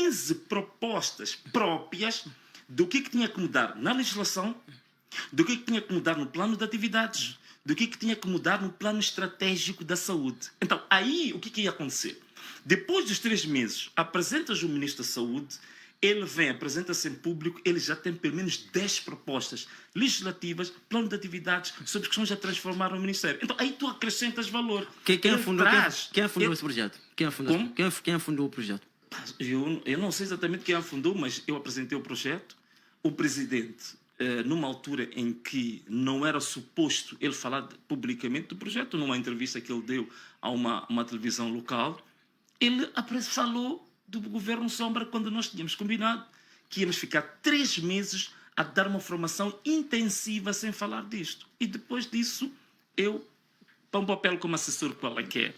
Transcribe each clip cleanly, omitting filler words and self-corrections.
15 propostas próprias do que tinha que mudar na legislação, do que tinha que mudar no plano de atividades, do que tinha que mudar no plano estratégico da saúde. Então, aí, o que ia acontecer? Depois dos 3 meses, apresentas o Ministro da Saúde, ele vem, apresenta-se em público, ele já tem pelo menos 10 propostas legislativas, plano de atividades, sobre questões a transformar o Ministério. Então, aí tu acrescentas valor. Quem afundou esse projeto? Quem afundou o projeto? Eu não sei exatamente quem afundou, mas eu apresentei o projeto. O presidente, numa altura em que não era suposto ele falar publicamente do projeto, numa entrevista que ele deu a uma televisão local, ele falou do governo Sombra quando nós tínhamos combinado que íamos ficar 3 meses a dar uma formação intensiva sem falar disto. E depois disso, eu, para um papel como assessor qual é que é,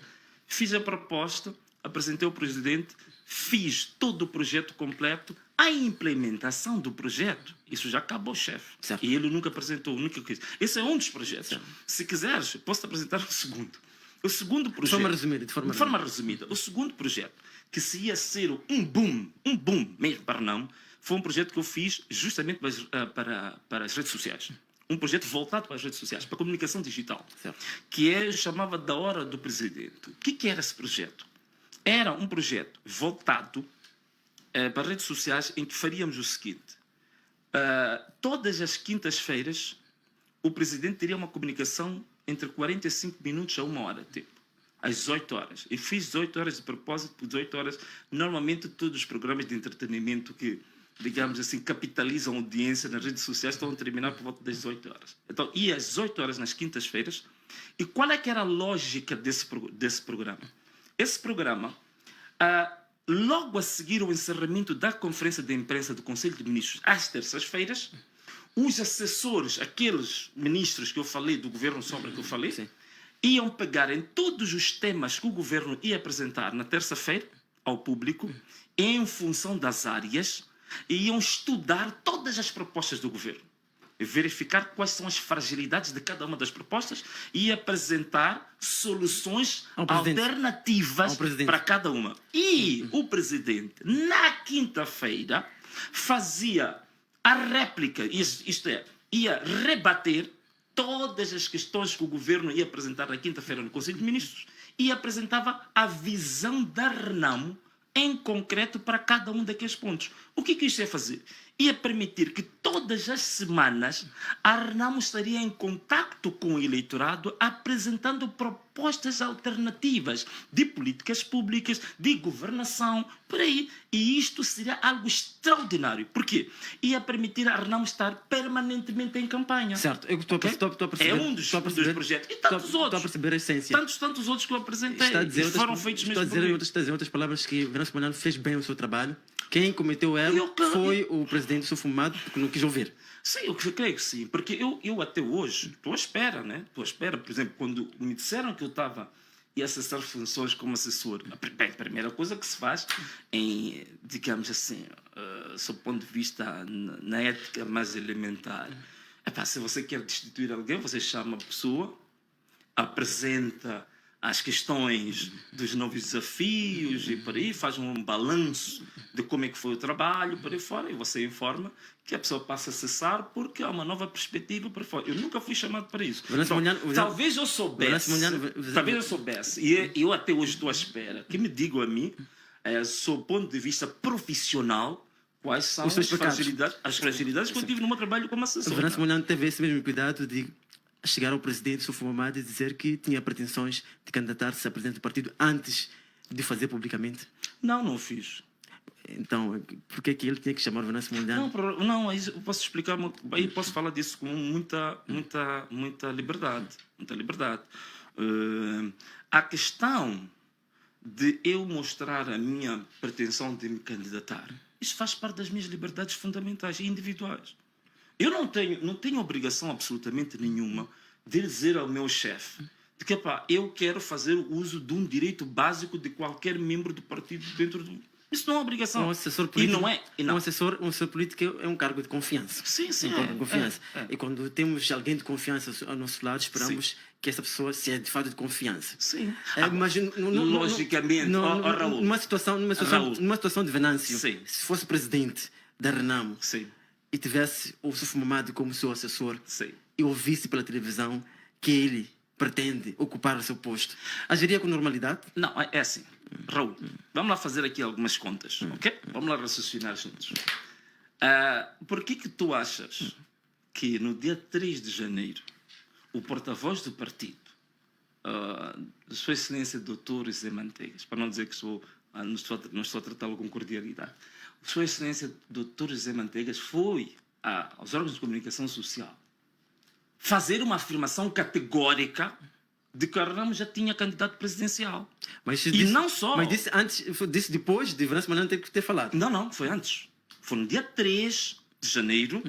fiz a proposta, apresentei ao presidente, fiz todo o projeto completo, a implementação do projeto, isso já acabou, chefe. E ele nunca apresentou, nunca quis. Esse é um dos projetos. Certo. Se quiseres, posso-te apresentar o segundo. O segundo projeto... De forma resumida. O segundo projeto, que se ia ser um boom mesmo para não, foi um projeto que eu fiz justamente para as redes sociais. Um projeto voltado para as redes sociais, para a comunicação digital, certo. Que chamava da Hora do Presidente. O que era esse projeto? Era um projeto voltado para as redes sociais em que faríamos o seguinte. Todas as quintas-feiras, o Presidente teria uma comunicação entre 45 minutos a 1 hora de tempo. Às 18 horas. E fiz 18 horas de propósito, por 18 horas. Normalmente, todos os programas de entretenimento que, digamos assim, capitalizam a audiência nas redes sociais estão a terminar por volta das 18 horas. Então, ia às 18 horas nas quintas-feiras. E qual é que era a lógica desse programa? Esse programa, logo a seguir o encerramento da conferência de imprensa do Conselho de Ministros, às terças-feiras, os assessores, aqueles ministros que eu falei, do governo Sombra que eu falei, sim, iam pegar em todos os temas que o governo ia apresentar na terça-feira ao público, em função das áreas, e iam estudar todas as propostas do governo, verificar quais são as fragilidades de cada uma das propostas e apresentar soluções alternativas para cada uma. E o presidente, na quinta-feira, fazia a réplica, isto é, ia rebater todas as questões que o governo ia apresentar na quinta-feira no Conselho de Ministros e apresentava a visão da Renamo em concreto para cada um daqueles pontos. O que isto ia fazer? Ia permitir que todas as semanas a Renamo estaria em contacto com o eleitorado apresentando propostas alternativas de políticas públicas, de governação, por aí. E isto seria algo extraordinário. Por quê? Ia permitir a Renamo estar permanentemente em campanha. Certo, eu estou a perceber. É um dos projetos. E tantos outros. Estou a perceber a essência. Tantos outros que eu apresentei. Foram feitos mesmo. Está a dizer em outras palavras que Venâncio Mondlane fez bem o seu trabalho. Quem cometeu o erro foi o presidente Sufumado, porque não quis ouvir. Sim, eu creio que sim. Porque eu até hoje estou à espera, né? Estou à espera, por exemplo, quando me disseram que eu estava a acessar funções como assessor. Bem, a primeira coisa que se faz, digamos assim, sob o ponto de vista na ética mais elementar, se você quer destituir alguém, você chama a pessoa, apresenta as questões dos novos desafios e por aí, faz um balanço de como é que foi o trabalho, por aí fora, e você informa que a pessoa passa a cessar porque há uma nova perspectiva por fora. Eu nunca fui chamado para isso. Talvez eu soubesse, e eu até hoje estou à espera, que me digam a mim, sob o ponto de vista profissional, quais são as fragilidades que eu tive no meu trabalho como assessor. O Venâncio Mondlane teve esse mesmo cuidado de chegar ao presidente Sufumado e dizer que tinha pretensões de candidatar-se a presidente do partido antes de fazer publicamente? Não fiz. Então, por que ele tinha que chamar o Venâncio Mondlane? Não, eu posso explicar, aí posso falar disso com muita liberdade. Muita liberdade. A questão de eu mostrar a minha pretensão de me candidatar, isso faz parte das minhas liberdades fundamentais e individuais. Eu não tenho obrigação absolutamente nenhuma de dizer ao meu chefe de que eu quero fazer uso de um direito básico de qualquer membro do partido dentro do... Isso não é obrigação. Um assessor E político, não é. E não. um assessor político é um cargo de confiança. Sim, sim. Um cargo de confiança. É. E quando temos alguém de confiança ao nosso lado, esperamos que essa pessoa seja de fato de confiança. Sim. Mas Logicamente, Raul. numa situação de Venâncio, Sim. se fosse presidente da Renamo Sim, e tivesse o Sufo Mamadi como seu assessor sim. e ouvisse pela televisão que ele pretende ocupar o seu posto, agiria com normalidade? Não, é assim. Raul, vamos lá fazer aqui algumas contas, ok? Vamos lá raciocinar juntos. Por que tu achas que no dia 3 de janeiro o porta-voz do partido, Sua Excelência Dr. Zé Manteigas, para não dizer que não estou a tratá-lo com cordialidade, Sua Excelência Dr. Zé Manteigas foi aos órgãos de comunicação social fazer uma afirmação categórica de que a Renamo já tinha candidato presidencial. Não só. Mas disse depois de Venâncio Malandro ter que ter falado. Não, foi antes. Foi no dia 3 de janeiro.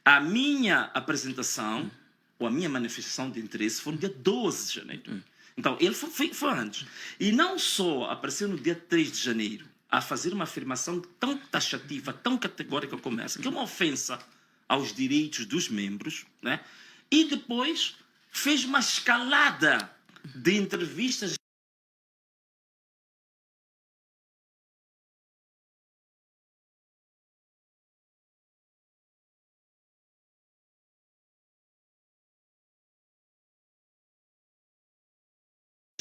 A minha apresentação, ou a minha manifestação de interesse, foi no dia 12 de janeiro. Então, ele foi antes. E não só apareceu no dia 3 de janeiro a fazer uma afirmação tão taxativa, tão categórica como essa, que é uma ofensa aos direitos dos membros, né? E depois fez uma escalada de entrevistas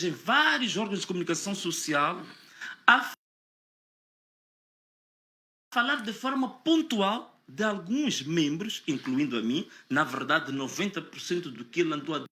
em vários órgãos de comunicação social a falar de forma pontual de alguns membros, incluindo a mim. Na verdade, 90% do que ele andou a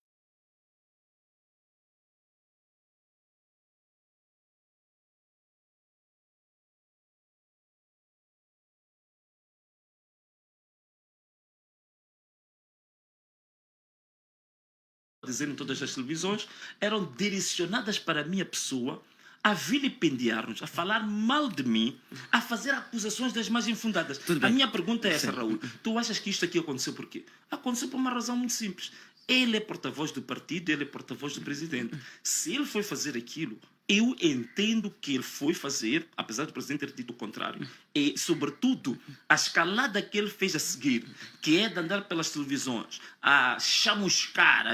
dizer em todas as televisões, eram direcionadas para a minha pessoa, a vilipendiar-nos, a falar mal de mim, a fazer acusações das mais infundadas. A minha pergunta é essa, Raul. Tu achas que isto aqui aconteceu por quê? Aconteceu por uma razão muito simples. Ele é porta-voz do partido, ele é porta-voz do presidente. Se ele foi fazer aquilo, eu entendo que ele foi fazer, apesar do presidente ter dito o contrário, e, sobretudo, a escalada que ele fez a seguir, que é de andar pelas televisões, a chamuscar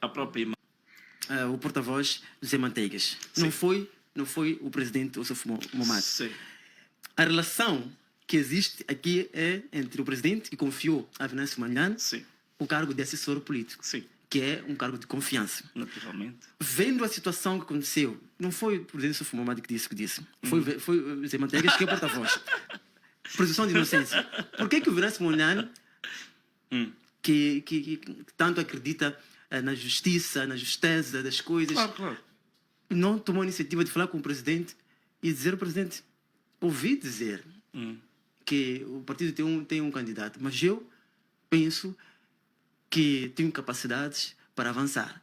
a própria imagem. O porta-voz Zé Manteigas. Não foi o presidente Sufo Mamadi. Sim. A relação que existe aqui é entre o presidente, que confiou a Venâncio Malandro, o cargo de assessor político. Sim. Que é um cargo de confiança. Naturalmente. Vendo a situação que aconteceu, não foi o presidente Sufo Mamadi que disse o que disse. Foi o Zé Manteigas que é o porta-voz. Presunção de inocência. Por que o Venâncio Malandro, que tanto acredita na justiça, na justeza das coisas, Claro. não tomou a iniciativa de falar com o presidente e dizer ao presidente: ouvi dizer que o partido tem um candidato, mas eu penso que tenho capacidades para avançar.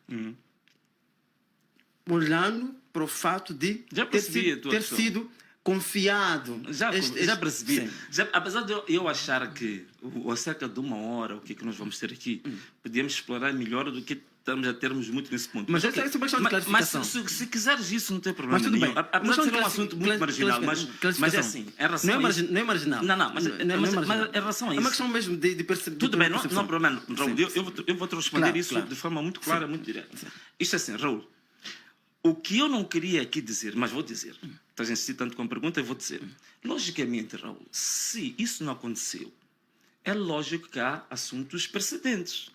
Olhando para o fato de ter sido confiado. Já percebi. Apesar de eu achar que acerca de uma hora, o que é que nós vamos ter aqui, podíamos explorar melhor do que estamos a termos muito nesse ponto. Mas essa é uma questão de classificação. Mas se quiseres isso, não tem problema Mas tudo nenhum. bem. Apesar de ser um assunto muito marginal, mas é assim, em relação não é a isso... não é marginal. Mas em relação a isso... É uma questão mesmo de perceber. Tudo bem, não há problema, Raul. Eu vou-te responder isso de forma muito clara, muito direta. Isto é assim, Raul, o que eu não queria aqui dizer, mas vou dizer, estás a insistir tanto com a pergunta, eu vou dizer. Logicamente, Raul, se isso não aconteceu, é lógico que há assuntos precedentes.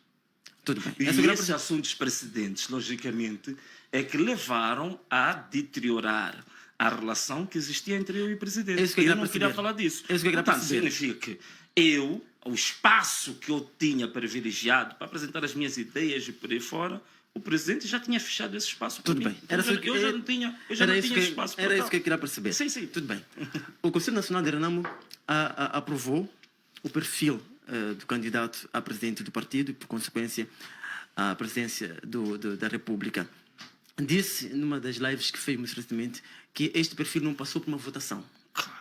Tudo bem. E esses assuntos precedentes, logicamente, é que levaram a deteriorar a relação que existia entre eu e o presidente. Eu não queria falar disso. Portanto, significa que o espaço que eu tinha privilegiado para apresentar as minhas ideias e por aí fora, o presidente já tinha fechado esse espaço para mim. Tudo bem. Eu já não tinha esse espaço para Era isso que eu queria perceber. Sim. Tudo bem. O Conselho Nacional de Renamo aprovou o perfil do candidato a presidente do partido e, por consequência, a presidência da República. Disse, numa das lives que fez recentemente, que este perfil não passou por uma votação. Claro.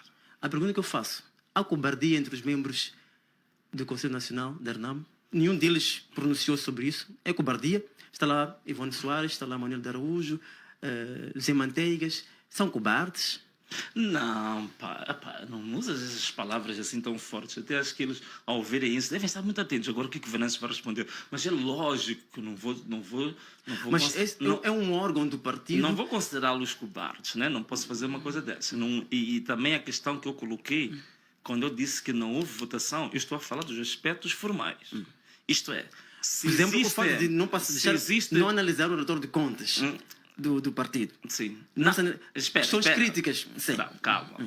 A pergunta que eu faço: há cobardia entre os membros do Conselho Nacional da Renamo? Nenhum deles pronunciou sobre isso. É cobardia? Está lá Ivone Soares, está lá Manuel de Araújo, Zé Manteigas. São cobardes? Não, pá, não usas essas palavras assim tão fortes. Até acho que eles, ao verem isso, devem estar muito atentos. Agora o que o Venâncio vai responder? Mas é lógico que não vou Mas esse é um órgão do partido. não vou considerá-los cobardes, né? Não posso fazer uma coisa dessa. Não, e também a questão que eu coloquei, quando eu disse que não houve votação, eu estou a falar dos aspectos formais. Isto é, se Por exemplo, existe, o fato de não, se existe, não analisar o relatório de contas do partido. sim. Nossa, Espera, questões espera. críticas. Sim. Não, calma.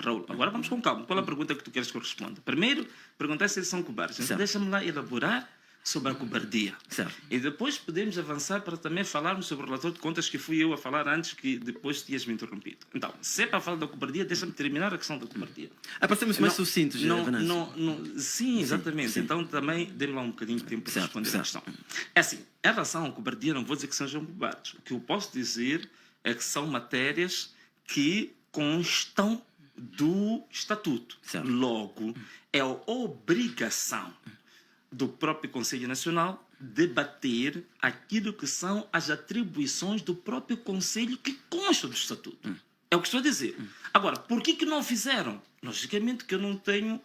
Raul, agora vamos com calma. Qual é a pergunta que tu queres que eu responda? Primeiro, perguntar se eles são cobardes. Então, Certo. deixa-me lá elaborar sobre a cobardia. Certo. E depois podemos avançar para também falarmos sobre o relatório de contas que fui eu a falar antes, que depois tinhas me interrompido. Então, se é para falar da cobardia, deixa-me terminar a questão da cobardia. Aparecemos mais sucintos, Venâncio. Sim, exatamente. sim. Então também dê-me lá um bocadinho de tempo para Certo, responder certo. a questão. É assim, em relação à cobardia, não vou dizer que sejam cobardes. O que eu posso dizer é que são matérias que constam do estatuto. Certo. Logo, é a obrigação do próprio Conselho Nacional debater aquilo que são as atribuições do próprio Conselho que constam do estatuto. É o que estou a dizer. Agora, por que não fizeram? Logicamente que eu não tenho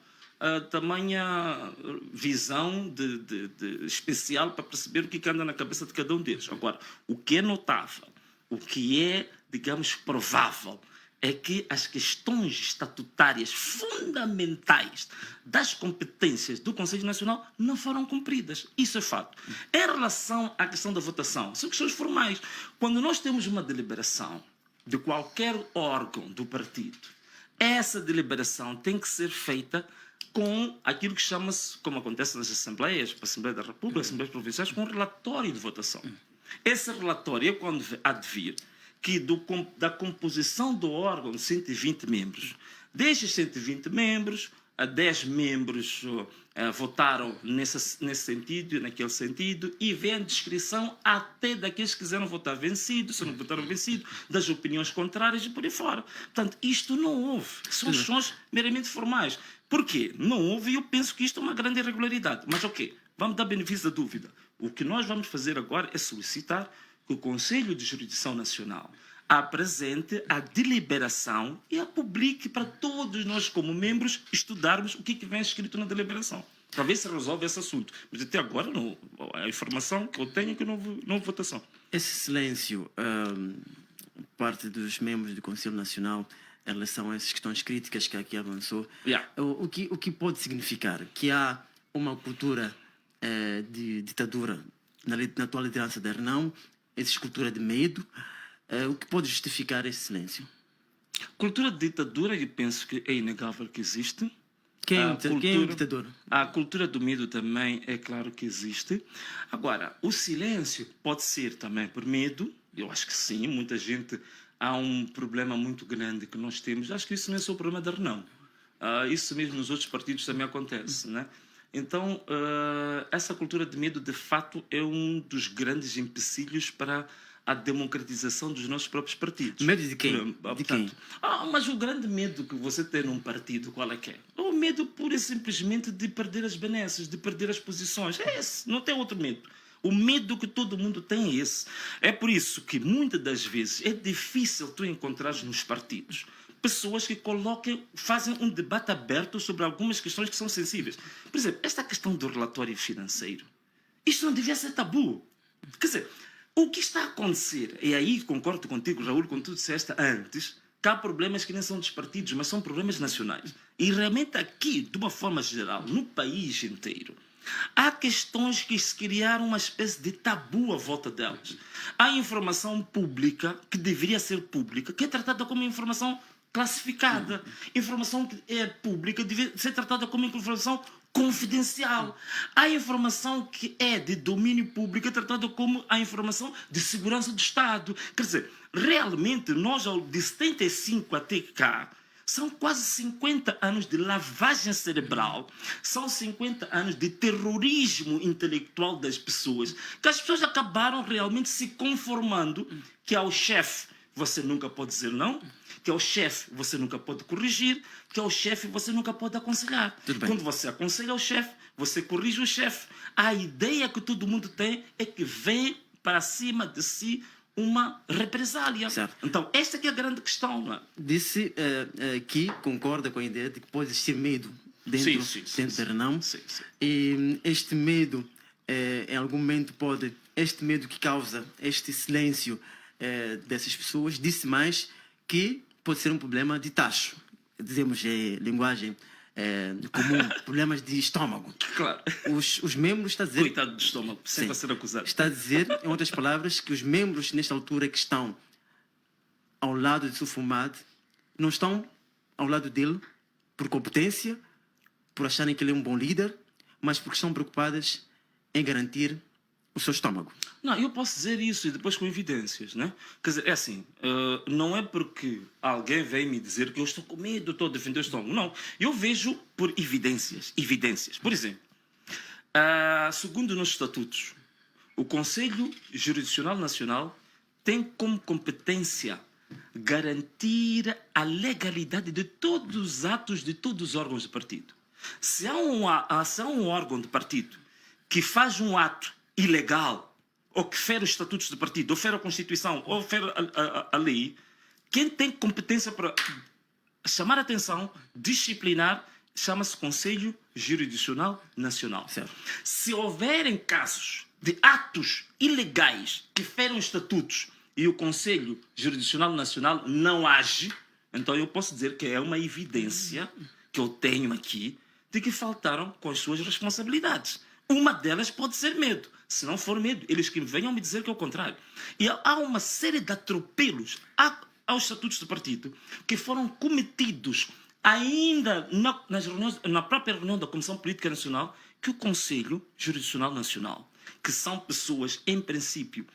tamanha visão de especial para perceber o que anda na cabeça de cada um deles. Agora, o que é notável, o que é, digamos, provável, é que as questões estatutárias fundamentais das competências do Conselho Nacional não foram cumpridas. Isso é fato. Em relação à questão da votação, são questões formais. Quando nós temos uma deliberação de qualquer órgão do partido, essa deliberação tem que ser feita com aquilo que chama-se, como acontece nas Assembleias, a Assembleia da República, Assembleias Provinciais, com um relatório de votação. Esse relatório é quando há de vir que da composição do órgão de 120 membros, destes 120 membros, 10 membros votaram nesse sentido e naquele sentido, e vem a descrição até daqueles que quiseram votar vencido, se não votaram vencido, das opiniões contrárias e por aí fora. Portanto, isto não houve. São questões meramente formais. Por quê? Não houve e eu penso que isto é uma grande irregularidade. Mas ok, vamos dar benefício da dúvida. O que nós vamos fazer agora é solicitar que o Conselho de Jurisdição Nacional apresente a deliberação e a publique para todos nós, como membros, estudarmos o que vem escrito na deliberação. Para ver se resolve esse assunto. Mas até agora, não, a informação que eu tenho é que não houve votação. Esse silêncio, parte dos membros do Conselho Nacional, em relação a essas questões críticas que aqui avançou, o que pode significar? Que há uma cultura de ditadura na atual liderança da RENAMO, existe cultura de medo. O que pode justificar esse silêncio? Cultura de ditadura, eu penso que é inegável que existe. Quem é o ditador? A cultura do medo também é claro que existe. Agora, o silêncio pode ser também por medo. Eu acho que sim, muita gente... Há um problema muito grande que nós temos. Acho que isso não é só o problema da RENAMO. Isso mesmo nos outros partidos também acontece, né? Então, essa cultura de medo, de fato, é um dos grandes empecilhos para a democratização dos nossos próprios partidos. Medo de quem? Mas o grande medo que você tem num partido, qual é que é? O medo pura e simplesmente de perder as benesses, de perder as posições. É esse, não tem outro medo. O medo que todo mundo tem é esse. É por isso que, muitas das vezes, é difícil tu encontrares nos partidos pessoas que fazem um debate aberto sobre algumas questões que são sensíveis. Por exemplo, esta questão do relatório financeiro. Isto não devia ser tabu. Quer dizer, o que está a acontecer, e aí concordo contigo, Raul, com tudo disseste antes, que há problemas que nem são dos partidos, mas são problemas nacionais. E realmente aqui, de uma forma geral, no país inteiro, há questões que se criaram uma espécie de tabu à volta delas. Há informação pública, que deveria ser pública, que é tratada como informação classificada. Informação que é pública deve ser tratada como informação confidencial. A informação que é de domínio público é tratada como a informação de segurança do Estado. Quer dizer, realmente, nós, de 75 até cá, são quase 50 anos de lavagem cerebral, são 50 anos de terrorismo intelectual das pessoas, que as pessoas acabaram realmente se conformando que ao chefe você nunca pode dizer não, que ao chefe você nunca pode corrigir, que ao chefe você nunca pode aconselhar. Quando você aconselha o chefe, você corrige o chefe. A ideia que todo mundo tem é que vem para cima de si uma represália. Certo. Então, esta que é a grande questão, não é? Disse que concorda com a ideia de que pode existir medo dentro de Renamo. Sim, sim. E este medo, em algum momento este medo que causa este silêncio dessas pessoas, disse mais que pode ser um problema de tacho. Dizemos linguagem comum, problemas de estômago. Claro. Os membros, está a dizer... Coitado do estômago, sempre a ser acusado. Está a dizer, em outras palavras, que os membros, nesta altura, que estão ao lado de Sufumad, não estão ao lado dele por competência, por acharem que ele é um bom líder, mas porque estão preocupadas em garantir o seu estômago. Não, eu posso dizer isso e depois com evidências, né? Quer dizer, é assim, não é porque alguém vem me dizer que eu estou com medo, estou a defender o estômago. Não, eu vejo por evidências. Por exemplo, segundo nos estatutos, o Conselho Jurisdicional Nacional tem como competência garantir a legalidade de todos os atos de todos os órgãos do partido. Se há um órgão de partido que faz um ato ilegal, ou que fere os estatutos do partido, ou fere a Constituição, ou fere a lei, quem tem competência para chamar a atenção, disciplinar, chama-se Conselho Jurisdicional Nacional. Certo. Se houverem casos de atos ilegais que ferem os estatutos e o Conselho Jurisdicional Nacional não age, então eu posso dizer que é uma evidência que eu tenho aqui de que faltaram com as suas responsabilidades. Uma delas pode ser medo. Se não for medo, eles que venham me dizer que é o contrário. E há uma série de atropelos aos estatutos do partido que foram cometidos ainda na própria reunião da Comissão Política Nacional, que o Conselho Jurisdicional Nacional, que são pessoas, em princípio,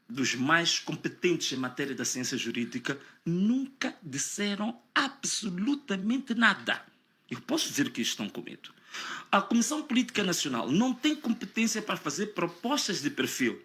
dos mais competentes em matéria da ciência jurídica, nunca disseram absolutamente nada. Eu posso dizer que estão com medo. A Comissão Política Nacional não tem competência para fazer propostas de perfil,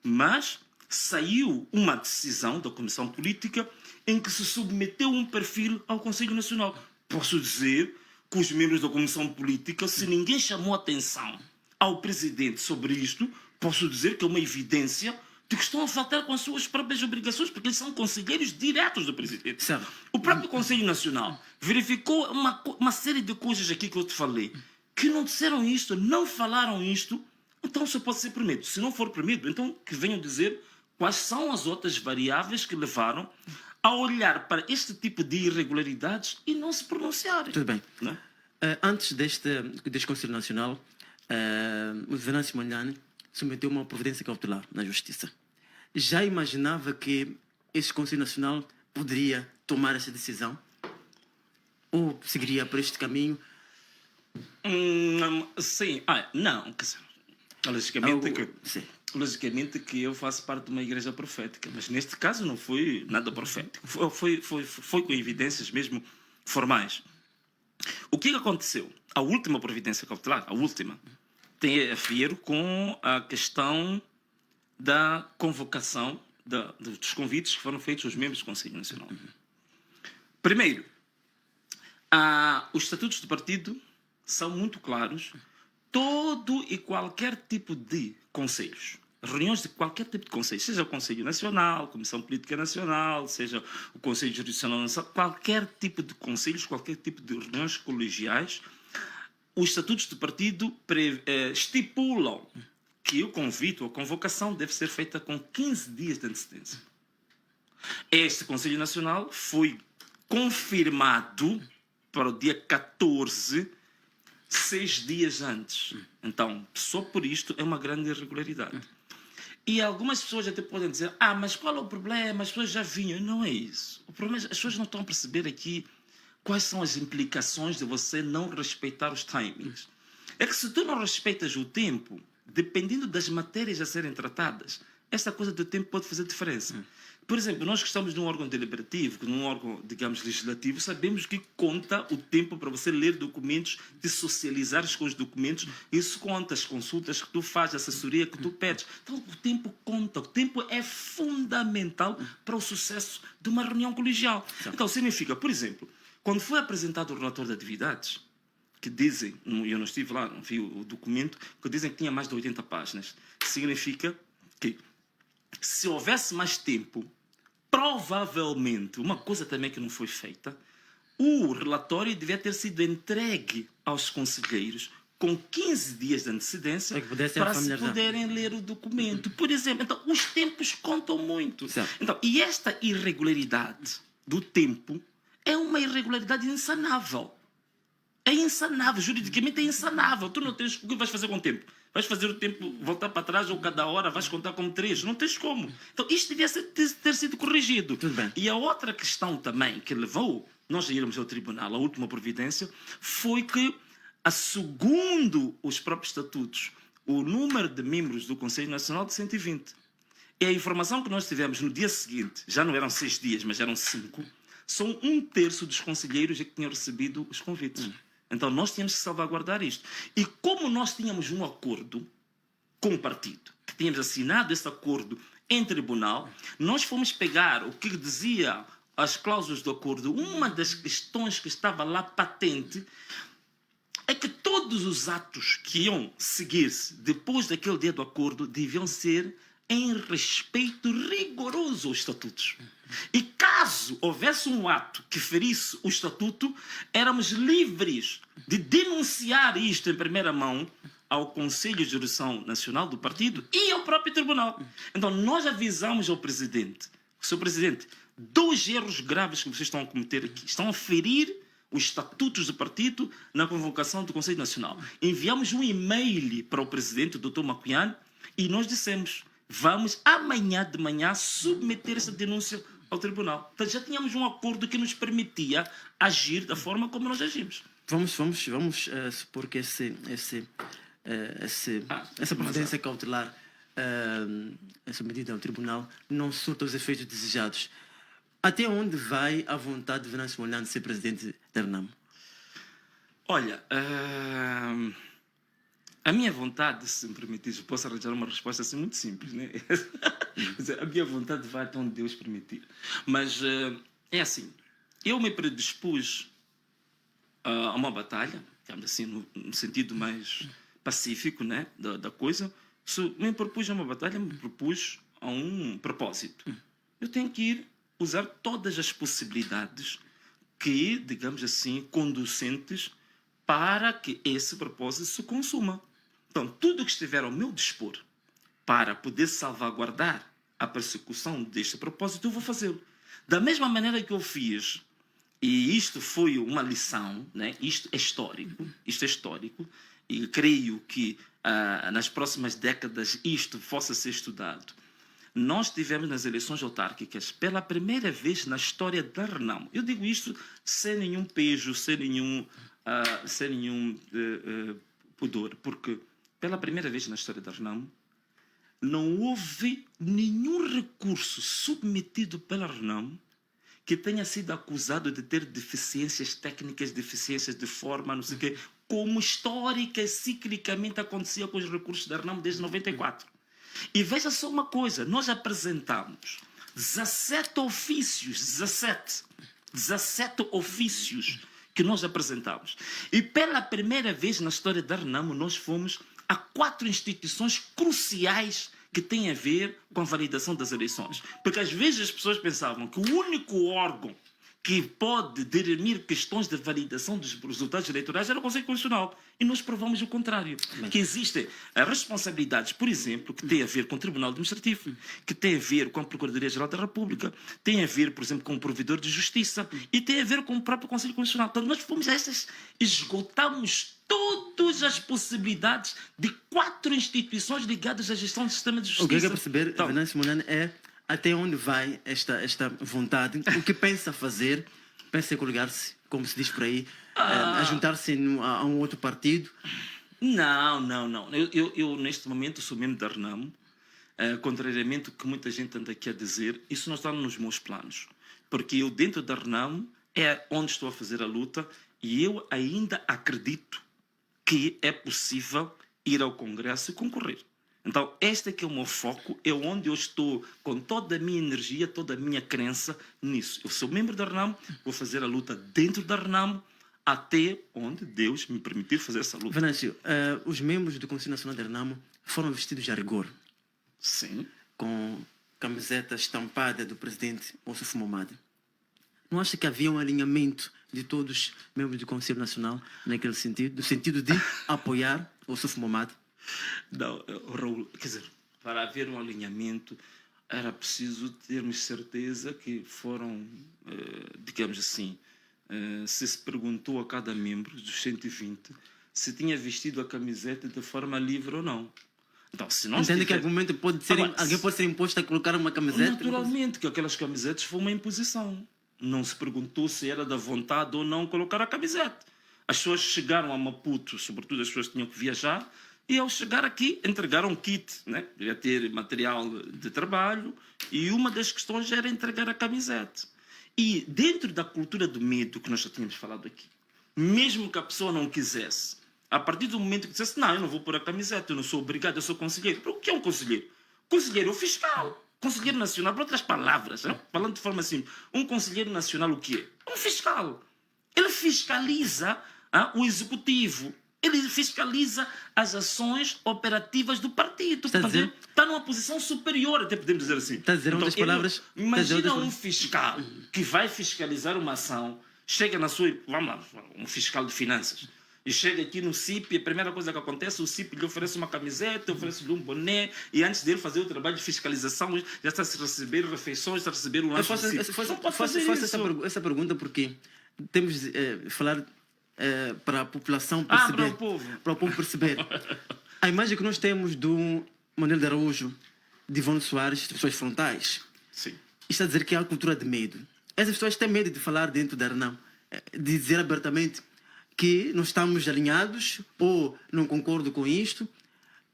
mas saiu uma decisão da Comissão Política em que se submeteu um perfil ao Conselho Nacional. Posso dizer que os membros da Comissão Política, se ninguém chamou atenção ao Presidente sobre isto, posso dizer que é uma evidência de que estão a faltar com as suas próprias obrigações, porque eles são conselheiros diretos do Presidente. Certo. O próprio Conselho Nacional verificou uma série de coisas aqui que eu te falei, que não disseram isto, não falaram isto, então só pode ser por medo. Se não for por medo, então que venham dizer quais são as outras variáveis que levaram a olhar para este tipo de irregularidades e não se pronunciarem. Tudo bem. Não? Antes deste Conselho Nacional, o Venâncio Mondlane submeteu uma providência cautelar na Justiça. Já imaginava que esse Conselho Nacional poderia tomar essa decisão? Ou seguiria por este caminho? Sim. Não. Logicamente que eu faço parte de uma igreja profética, mas neste caso não foi nada profético. Foi com evidências mesmo formais. O que aconteceu? A última providência cautelar, tem a ver com a questão da convocação dos convites que foram feitos aos membros do Conselho Nacional. Primeiro, os estatutos do partido são muito claros. Todo e qualquer tipo de conselhos, reuniões de qualquer tipo de conselho, seja o Conselho Nacional, Comissão Política Nacional, seja o Conselho Jurisdicional Nacional, qualquer tipo de conselhos, qualquer tipo de reuniões colegiais, os estatutos do partido estipulam que o convite ou a convocação deve ser feita com 15 dias de antecedência. Este Conselho Nacional foi confirmado para o dia 14, 6 dias antes. Então, só por isto é uma grande irregularidade. E algumas pessoas até podem dizer, mas qual é o problema? As pessoas já vinham. Não é isso. O problema é que as pessoas não estão a perceber aqui quais são as implicações de você não respeitar os timings. É que se tu não respeitas o tempo, dependendo das matérias a serem tratadas, esta coisa do tempo pode fazer diferença. Por exemplo, nós que estamos num órgão deliberativo, num órgão, digamos, legislativo, sabemos que conta o tempo para você ler documentos, de socializares com os documentos. Isso conta as consultas que tu fazes, a assessoria que tu pedes. Então, o tempo conta. O tempo é fundamental para o sucesso de uma reunião colegial. Então, significa, por exemplo, quando foi apresentado o relatório de atividades, que dizem, eu não estive lá, não vi o documento, que dizem que tinha mais de 80 páginas, significa que se houvesse mais tempo, provavelmente, uma coisa também que não foi feita, o relatório devia ter sido entregue aos conselheiros com 15 dias de antecedência Para que pudessem para se familiarizar. poderem ler o documento. Por exemplo, então, os tempos contam muito. Certo. Então, e esta irregularidade do tempo é uma irregularidade insanável. É insanável, juridicamente é insanável. Tu não tens o que vais fazer com o tempo. Vais fazer o tempo voltar para trás ou cada hora vais contar como 3. Não tens como. Então isto devia ter sido corrigido. Tudo bem. E a outra questão também que levou nós a irmos ao tribunal, a última providência, foi que, segundo os próprios estatutos, o número de membros do Conselho Nacional de 120. E a informação que nós tivemos no dia seguinte, já não eram 6 dias, mas eram 5, são 1/3 dos conselheiros que tinham recebido os convites. Então nós tínhamos que salvaguardar isto. E como nós tínhamos um acordo com o partido, que tínhamos assinado esse acordo em tribunal, nós fomos pegar o que dizia as cláusulas do acordo. Uma das questões que estava lá patente é que todos os atos que iam seguir-se depois daquele dia do acordo deviam ser em respeito rigoroso aos estatutos. E caso houvesse um ato que ferisse o estatuto, éramos livres de denunciar isto em primeira mão ao Conselho de Jurisdição Nacional do partido e ao próprio tribunal. Então nós avisamos ao presidente: Sr. Presidente, 2 erros graves que vocês estão a cometer aqui. Estão a ferir os estatutos do partido na convocação do Conselho Nacional. Enviamos um e-mail para o presidente, o Dr. Macuiane, e nós dissemos: vamos amanhã de manhã submeter essa denúncia ao tribunal. Então já tínhamos um acordo que nos permitia agir da forma como nós agimos. Vamos supor que essa providência cautelar submetida ao tribunal não surta os efeitos desejados. Até onde vai a vontade de Venâncio Mondlane de ser presidente da RENAMO? Olha, a minha vontade, se me permitires, posso arranjar uma resposta assim muito simples, né? A minha vontade vai até onde Deus permitir. Mas é assim, eu me predispus a uma batalha, digamos assim, no sentido mais pacífico, né, da coisa. Se me propus a uma batalha, me propus a um propósito. Eu tenho que ir usar todas as possibilidades que, digamos assim, conducentes para que esse propósito se consuma. Então, tudo o que estiver ao meu dispor para poder salvaguardar a persecução deste propósito, eu vou fazê-lo. Da mesma maneira que eu fiz, e isto foi uma lição, né? Isto é histórico, e creio que nas próximas décadas isto possa ser estudado. Nós tivemos nas eleições autárquicas, pela primeira vez na história da RENAMO, eu digo isto sem nenhum pejo, sem nenhum pudor, porque pela primeira vez na história da RENAMO não houve nenhum recurso submetido pela RENAMO que tenha sido acusado de ter deficiências técnicas, deficiências de forma, não sei o quê, como histórica e ciclicamente acontecia com os recursos da RENAMO desde 94. E veja só uma coisa, nós apresentamos 17 ofícios que nós apresentamos. E pela primeira vez na história da RENAMO nós fomos a 4 instituições cruciais que têm a ver com a validação das eleições. Porque às vezes as pessoas pensavam que o único órgão que pode dirimir questões de validação dos resultados eleitorais era o Conselho Constitucional. E nós provamos o contrário. Que existem responsabilidades, por exemplo, que têm a ver com o Tribunal Administrativo, que têm a ver com a Procuradoria-Geral da República, têm a ver, por exemplo, com o Provedor de Justiça e têm a ver com o próprio Conselho Constitucional. Então nós fomos a essas, esgotamos todas as possibilidades de 4 instituições ligadas à gestão do sistema de justiça. O que eu quero perceber, então, Venâncio Mondlane, é até onde vai esta vontade, o que pensa fazer, pensa coligar-se, como se diz por aí, a juntar-se a um outro partido? Não. Eu neste momento sou membro da RENAMO, contrariamente ao que muita gente anda aqui a dizer, isso não está nos meus planos. Porque eu dentro da RENAMO é onde estou a fazer a luta e eu ainda acredito que é possível ir ao Congresso e concorrer. Então, este é que é o meu foco, é onde eu estou com toda a minha energia, toda a minha crença nisso. Eu sou membro da RENAMO, vou fazer a luta dentro da RENAMO, até onde Deus me permitir fazer essa luta. Venâncio, os membros do Conselho Nacional da RENAMO foram vestidos a rigor. Sim. Com camiseta estampada do presidente Oussouf Mahamat, não acha que havia um alinhamento de todos os membros do Conselho Nacional naquele sentido, no sentido de apoiar Oussouf Mahamat? Não, Raul, quer dizer, para haver um alinhamento era preciso termos certeza que foram, digamos assim, se perguntou a cada membro dos 120 se tinha vestido a camiseta de forma livre ou não. Então, se não entende que argumento pode ser, alguém pode ser imposto a colocar uma camiseta? Naturalmente, que aquelas camisetas foi uma imposição. Não se perguntou se era da vontade ou não colocar a camiseta. As pessoas chegaram a Maputo, sobretudo as pessoas que tinham que viajar, e ao chegar aqui entregaram um kit, né? Devia ter material de trabalho, e uma das questões era entregar a camiseta. E dentro da cultura do medo que nós já tínhamos falado aqui, mesmo que a pessoa não quisesse, a partir do momento que dissesse, não, eu não vou pôr a camiseta, eu não sou obrigado, eu sou conselheiro. O que é um conselheiro? Conselheiro é o fiscal. Conselheiro nacional, por outras palavras, né? Falando de forma simples, um conselheiro nacional o quê? Um fiscal. Ele fiscaliza o executivo. Ele fiscaliza as ações operativas do partido. Está numa posição superior, até podemos dizer assim. Está a dizer outras palavras. Imagina um fiscal que vai fiscalizar uma ação, chega na sua... Vamos lá, um fiscal de finanças. E chega aqui no CIP e a primeira coisa que acontece, o CIP lhe oferece uma camiseta, oferece-lhe um boné, e antes dele fazer o trabalho de fiscalização, já está a receber refeições, está a receber um lanche. Faço essa pergunta porque temos de falar para a população perceber. Para o povo perceber. A imagem que nós temos do Manuel de Araújo, de Ivone Soares, pessoas frontais, sim, está a dizer que há a cultura de medo. Essas pessoas têm medo de falar dentro da RENAM, de dizer abertamente que não estamos alinhados ou não concordo com isto.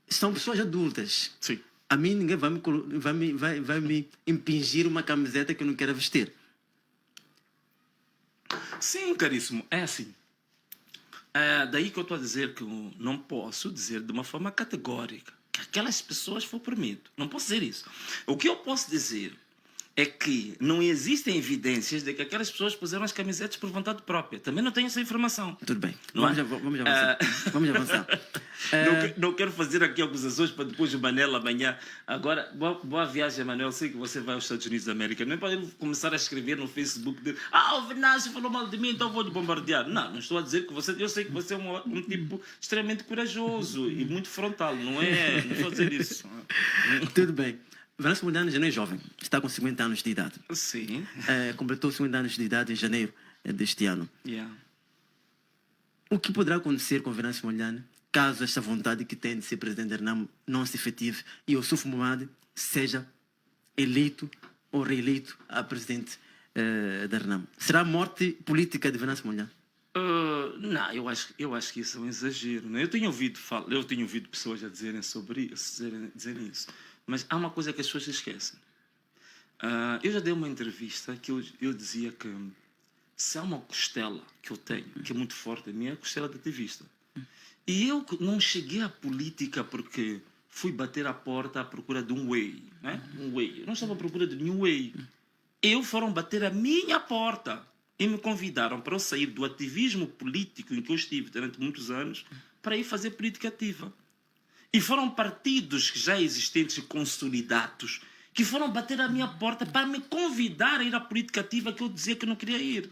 São pessoas adultas. Sim. A mim ninguém vai me impingir uma camiseta que eu não quero vestir. Sim, caríssimo. É assim. Daí que eu estou a dizer que eu não posso dizer de uma forma categórica que aquelas pessoas foram por medo. Não posso dizer isso. O que eu posso dizer é que não existem evidências de que aquelas pessoas puseram as camisetas por vontade própria. Também não tenho essa informação. Tudo bem. Vamos avançar. Vamos avançar. Não quero fazer aqui acusações para depois o Manel amanhã. Agora, boa viagem, Manel. Sei que você vai aos Estados Unidos da América. Não pode começar a escrever no Facebook de o Venâncio falou mal de mim, então vou lhe bombardear. Não estou a dizer que você... Eu sei que você é um tipo extremamente corajoso e muito frontal. Não estou a dizer isso. Tudo bem. Venâncio Mondlane já não é jovem, está com 50 anos de idade. Sim. Completou 50 anos de idade em janeiro deste ano. Yeah. O que poderá acontecer com Venâncio Mondlane caso esta vontade que tem de ser presidente da RENAM não se efetive e Oussouf Mahamat seja eleito ou reeleito a presidente da RENAM? Será a morte política de Venâncio Mondlane? Não, eu acho que isso é um exagero. Né? Eu tenho ouvido pessoas a dizerem sobre isso, dizerem isso. Mas há uma coisa que as pessoas esquecem. Eu já dei uma entrevista que eu dizia que se há uma costela que eu tenho, que é muito forte, a minha é a costela de ativista. E eu não cheguei à política porque fui bater à porta à procura de um way. Né? Um way. Eu não estava à procura de nenhum way. Foram bater a minha porta e me convidaram para eu sair do ativismo político em que eu estive durante muitos anos para ir fazer política ativa. E foram partidos já existentes e consolidados que foram bater à minha porta para me convidar a ir à política ativa que eu dizia que não queria ir.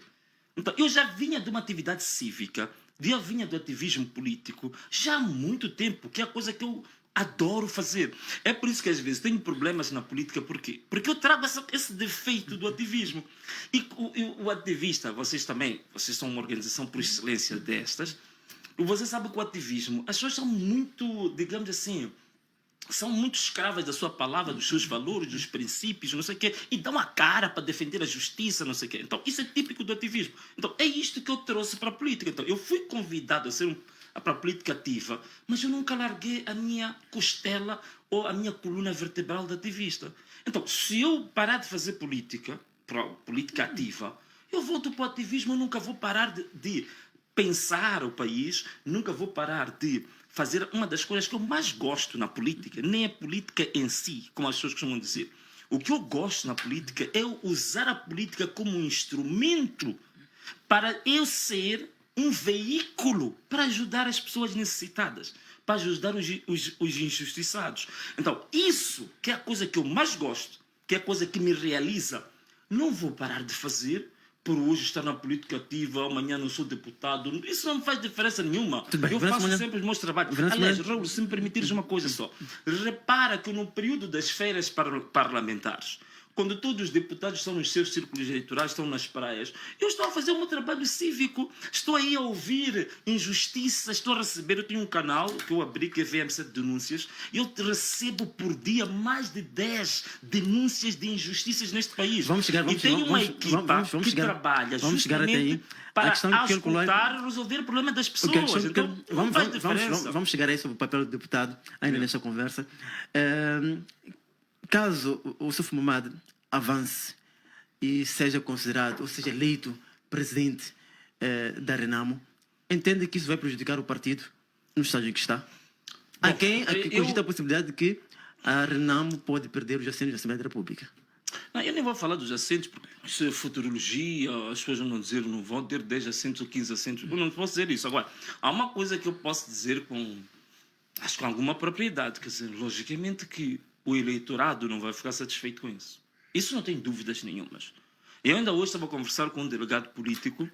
Então, eu já vinha de uma atividade cívica, eu vinha do ativismo político já há muito tempo, que é a coisa que eu adoro fazer. É por isso que às vezes tenho problemas na política. Por quê? Porque eu trago esse defeito do ativismo. E o ativista, vocês são uma organização por excelência destas. Você sabe que o ativismo, as pessoas são muito, digamos assim, são muito escravas da sua palavra, dos seus valores, dos princípios, não sei o quê, e dão a cara para defender a justiça, não sei o quê. Então, isso é típico do ativismo. Então, é isto que eu trouxe para a política. Então, eu fui convidado a ser para a política ativa, mas eu nunca larguei a minha costela ou a minha coluna vertebral de ativista. Então, se eu parar de fazer política ativa, eu volto para o ativismo, eu nunca vou parar de pensar o país, nunca vou parar de fazer uma das coisas que eu mais gosto na política, nem a política em si, como as pessoas costumam dizer. O que eu gosto na política é usar a política como um instrumento para eu ser um veículo para ajudar as pessoas necessitadas, para ajudar os injustiçados. Então, isso que é a coisa que eu mais gosto, que é coisa que me realiza, não vou parar de fazer por hoje estar na política ativa, amanhã não sou deputado. Isso não me faz diferença nenhuma. Bem, eu faço sempre os meus trabalhos. Aliás, Raul, se me permitires uma coisa só. Repara que no período das feiras parlamentares, quando todos os deputados estão nos seus círculos eleitorais, estão nas praias, eu estou a fazer o meu trabalho cívico, estou aí a ouvir injustiças, estou a receber, eu tenho um canal que eu abri, que é VM7 Denúncias, e eu recebo por dia mais de 10 denúncias de injustiças neste país. E tenho uma equipa que trabalha justamente para auscultar e resolver o problema das pessoas. Então, vamos chegar a isso, o papel do deputado, ainda nesta conversa. Caso o Suf Mamad avance e seja considerado, ou seja eleito presidente da Renamo, entende que isso vai prejudicar o partido no estágio em que está? Há quem cogita a possibilidade de que a Renamo pode perder os assentos da Assembleia da República. Não, eu nem vou falar dos assentos, porque isso é futurologia, as pessoas vão dizer não vão ter 10 assentos ou 15 assentos. Eu não posso dizer isso. Agora, há uma coisa que eu posso dizer acho que com alguma propriedade, quer dizer, logicamente que o eleitorado não vai ficar satisfeito com isso. Isso não tem dúvidas nenhumas. Eu ainda hoje estava a conversar com um delegado político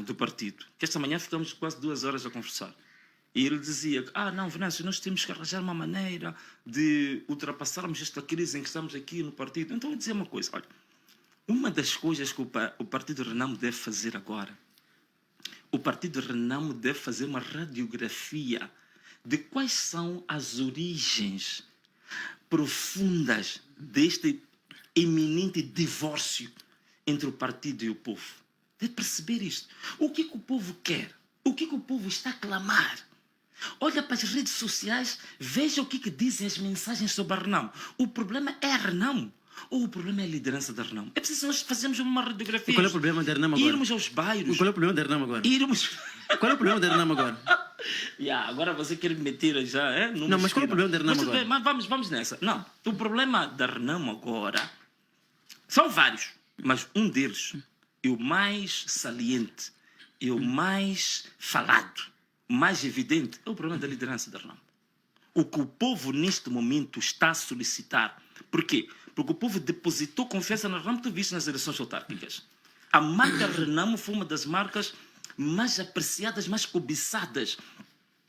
do partido, que esta manhã ficamos quase 2 horas a conversar. E ele dizia, não, Venâncio, nós temos que arranjar uma maneira de ultrapassarmos esta crise em que estamos aqui no partido. Então, eu dizia uma coisa, olha, uma das coisas que o Partido Renamo deve fazer agora, o Partido Renamo deve fazer uma radiografia de quais são as origens profundas deste eminente divórcio entre o partido e o povo. De perceber isto. O que o povo quer? O que o povo está a clamar? Olha para as redes sociais, veja o que dizem as mensagens sobre a Renamo. O problema é a Renamo ou o problema é a liderança da Renamo? É preciso nós fazermos uma radiografia. Qual é o problema da Renamo agora? Irmos aos bairros. Qual é o problema da Renamo agora? Qual é o problema da Renamo agora? Agora você quer me meter já, não, mas qual é o problema da Renamo agora? Mas vamos nessa. Não, o problema da Renamo agora são vários, mas um deles é o mais saliente, é o mais falado, o mais evidente, é o problema da liderança da Renamo. O que o povo neste momento está a solicitar. Por quê? Porque o povo depositou confiança na Renamo, tu viste nas eleições autárquicas. A marca Renamo foi uma das marcas mais apreciadas, mais cobiçadas.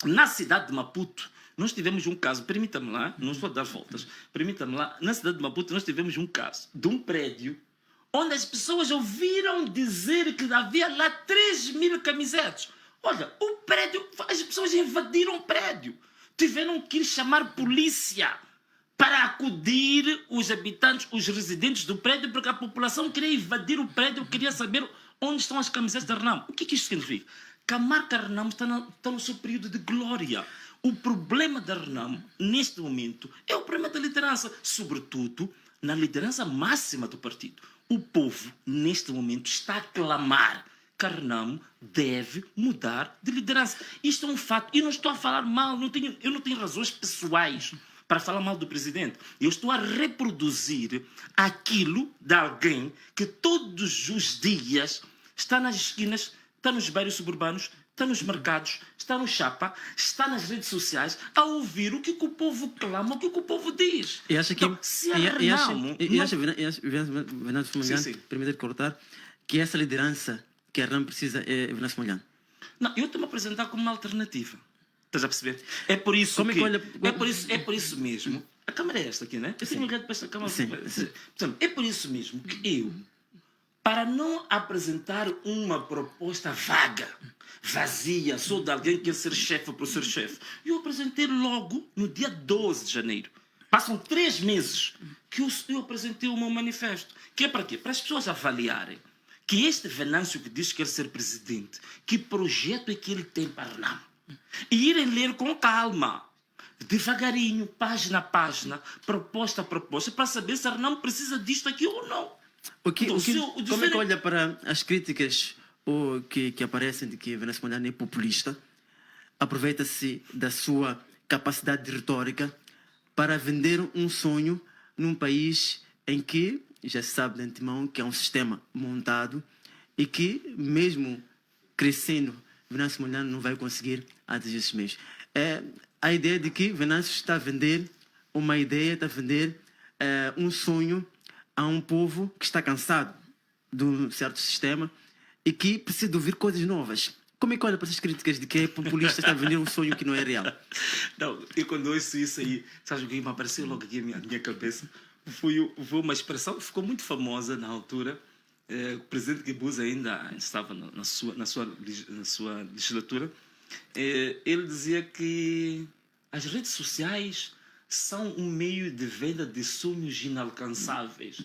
Na cidade de Maputo, nós tivemos um caso, permita-me lá, não estou a dar voltas, permita-me lá, na cidade de Maputo nós tivemos um caso de um prédio onde as pessoas ouviram dizer que havia lá 3.000 camisetes. Olha, o prédio, as pessoas invadiram o prédio. Tiveram que ir chamar polícia para acudir os habitantes, os residentes do prédio, porque a população queria invadir o prédio, queria saber onde estão as camisetas da Renamo. O que isto significa? Que a marca Renamo está no seu período de glória. O problema da Renamo, neste momento, é o problema da liderança, sobretudo na liderança máxima do partido. O povo, neste momento, está a clamar que a Renamo deve mudar de liderança. Isto é um fato. E não estou a falar mal, eu não tenho razões pessoais para falar mal do presidente. Eu estou a reproduzir aquilo de alguém que todos os dias está nas esquinas, está nos bairros suburbanos, está nos mercados, está no chapa, está nas redes sociais, a ouvir o que o povo clama, o que o povo diz. E acha que... Então, se a Renamo... Venâncio Fumagante, permite cortar, que essa liderança que a Renamo precisa é Venâncio Molhano? Não, eu estou-me a apresentar como uma alternativa. Estás a perceber? É por isso é por isso mesmo. A câmara é esta aqui, né? Eu tenho olhado para esta câmara. Portanto, é por isso mesmo que eu, para não apresentar uma proposta vaga, vazia, só de alguém que quer ser chefe por ser chefe, eu apresentei logo no dia 12 de janeiro. Passam 3 meses que eu apresentei o meu manifesto. Que é para quê? Para as pessoas avaliarem que este Venâncio que diz que quer ser presidente, que projeto é que ele tem para a Renamo? E irem ler com calma, devagarinho, página a página, proposta a proposta, para saber se a Renamo precisa disto aqui ou não. Como é que olha para as críticas que aparecem de que Venâncio Molhano é populista? Aproveita-se da sua capacidade de retórica para vender um sonho num país em que já se sabe de antemão que é um sistema montado e que, mesmo crescendo, Venâncio Molhano não vai conseguir atingir esses meios. A ideia de que Venâncio está a vender uma ideia, está a vender um sonho a um povo que está cansado de um certo sistema e que precisa de ouvir coisas novas. Como é que olha para essas críticas de que é populista, está a vender um sonho que não é real? Não, eu quando ouço isso aí, sabe o que me apareceu logo aqui na minha cabeça? Foi uma expressão que ficou muito famosa na altura. O presidente Guebuza ainda estava na sua legislatura. Ele dizia que as redes sociais são um meio de venda de sonhos inalcançáveis.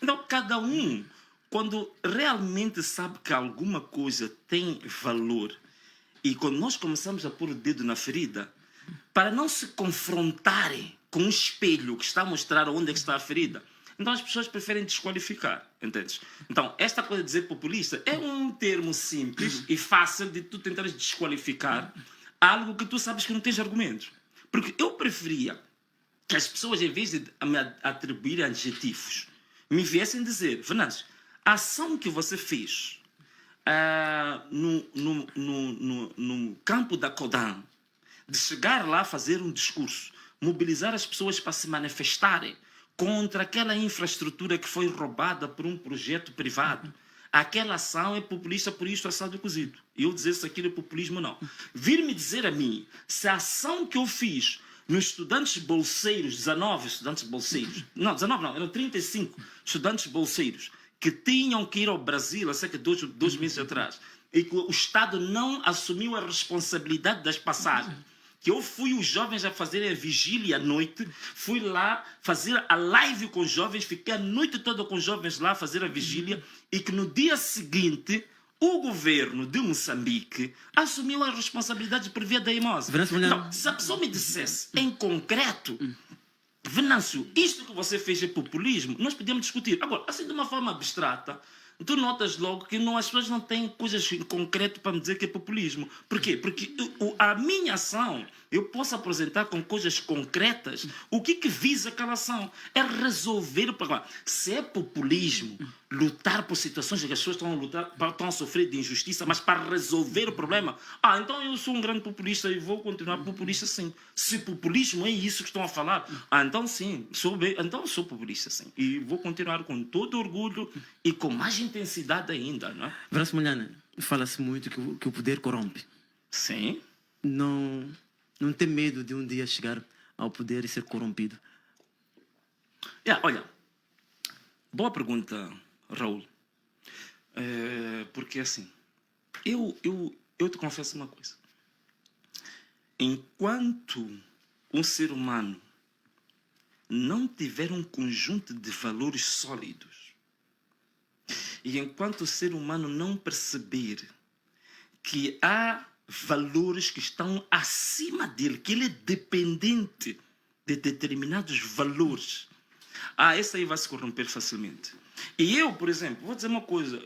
Então, cada um, quando realmente sabe que alguma coisa tem valor, e quando nós começamos a pôr o dedo na ferida, para não se confrontarem com um espelho que está a mostrar onde é que está a ferida, então as pessoas preferem desqualificar, entendes? Então, esta coisa de dizer populista é um termo simples e fácil de tu tentares desqualificar algo que tu sabes que não tens argumentos. Porque eu preferia que as pessoas, em vez de me atribuírem adjetivos, me viessem dizer: Venâncio, a ação que você fez no campo da Codan, de chegar lá fazer um discurso, mobilizar as pessoas para se manifestarem contra aquela infraestrutura que foi roubada por um projeto privado, aquela ação é populista, por isto assado e cozido. E eu dizer se aquilo é populismo, não. Vir-me dizer a mim se a ação que eu fiz nos estudantes bolseiros, 19 estudantes bolseiros, não, 19 não, eram 35 estudantes bolseiros que tinham que ir ao Brasil há cerca de dois meses atrás, e que o Estado não assumiu a responsabilidade das passagens, que eu fui os jovens a fazerem a vigília à noite, fui lá fazer a live com os jovens, fiquei a noite toda com os jovens lá a fazer a vigília, e que no dia seguinte o governo de Moçambique assumiu a responsabilidade por via da Imosa. Então, se a pessoa me dissesse em concreto: Venâncio, isto que você fez é populismo, nós podíamos discutir. Agora, assim de uma forma abstrata, tu notas logo que as pessoas não têm coisas em concreto para me dizer que é populismo. Por quê? Porque a minha ação, eu posso apresentar com coisas concretas o que visa aquela ação. É resolver o problema. Se é populismo, lutar por situações em que as pessoas estão a sofrer de injustiça, mas para resolver o problema, então eu sou um grande populista e vou continuar populista, sim. Se populismo é isso que estão a falar, então sim, então sou populista, sim. E vou continuar com todo orgulho e com mais intensidade ainda, não é? Venâncio Mondlane, fala-se muito que o poder corrompe. Sim. Não tem medo de um dia chegar ao poder e ser corrompido? Olha, boa pergunta, Raul. Porque assim, eu te confesso uma coisa. Enquanto um ser humano não tiver um conjunto de valores sólidos, e enquanto o ser humano não perceber que há valores que estão acima dele, que ele é dependente de determinados valores, esse aí vai se corromper facilmente. E eu, por exemplo, vou dizer uma coisa: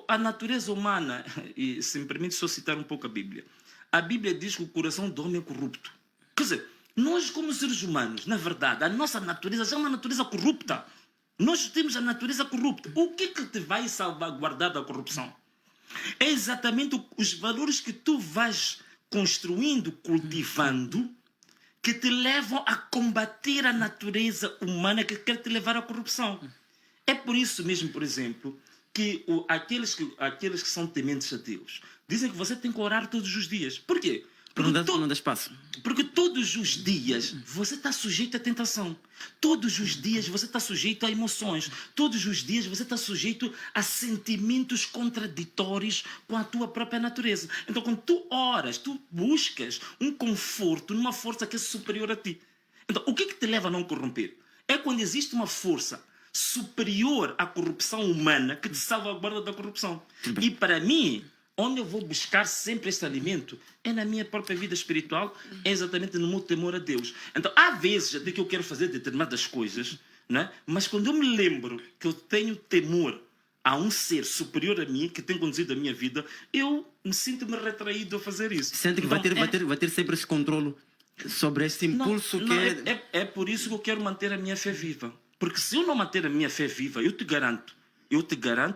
a natureza humana, e se me permite só citar um pouco a Bíblia diz que o coração do homem é corrupto. Quer dizer, nós como seres humanos, na verdade, a nossa natureza já é uma natureza corrupta. Nós temos a natureza corrupta. O que te vai salvaguardar da corrupção? É exatamente os valores que tu vais construindo, cultivando, que te levam a combater a natureza humana que quer te levar à corrupção. É por isso mesmo, por exemplo, que aqueles que são tementes a Deus dizem que você tem que orar todos os dias. Por quê? Não dá espaço. Porque todos os dias você está sujeito à tentação. Todos os dias você está sujeito a emoções. Todos os dias você está sujeito a sentimentos contraditórios com a tua própria natureza. Então, quando tu oras, tu buscas um conforto numa força que é superior a ti. Então, o que te leva a não corromper? É quando existe uma força superior à corrupção humana que te salvaguarda da corrupção. E para mim, onde eu vou buscar sempre este alimento é na minha própria vida espiritual, é exatamente no meu temor a Deus. Então, há vezes até que eu quero fazer determinadas coisas, né? Mas quando eu me lembro que eu tenho temor a um ser superior a mim, que tem conduzido a minha vida, eu me sinto-me retraído a fazer isso. Sente que então, vai ter sempre esse controle sobre esse impulso é por isso que eu quero manter a minha fé viva. Porque se eu não manter a minha fé viva, eu te garanto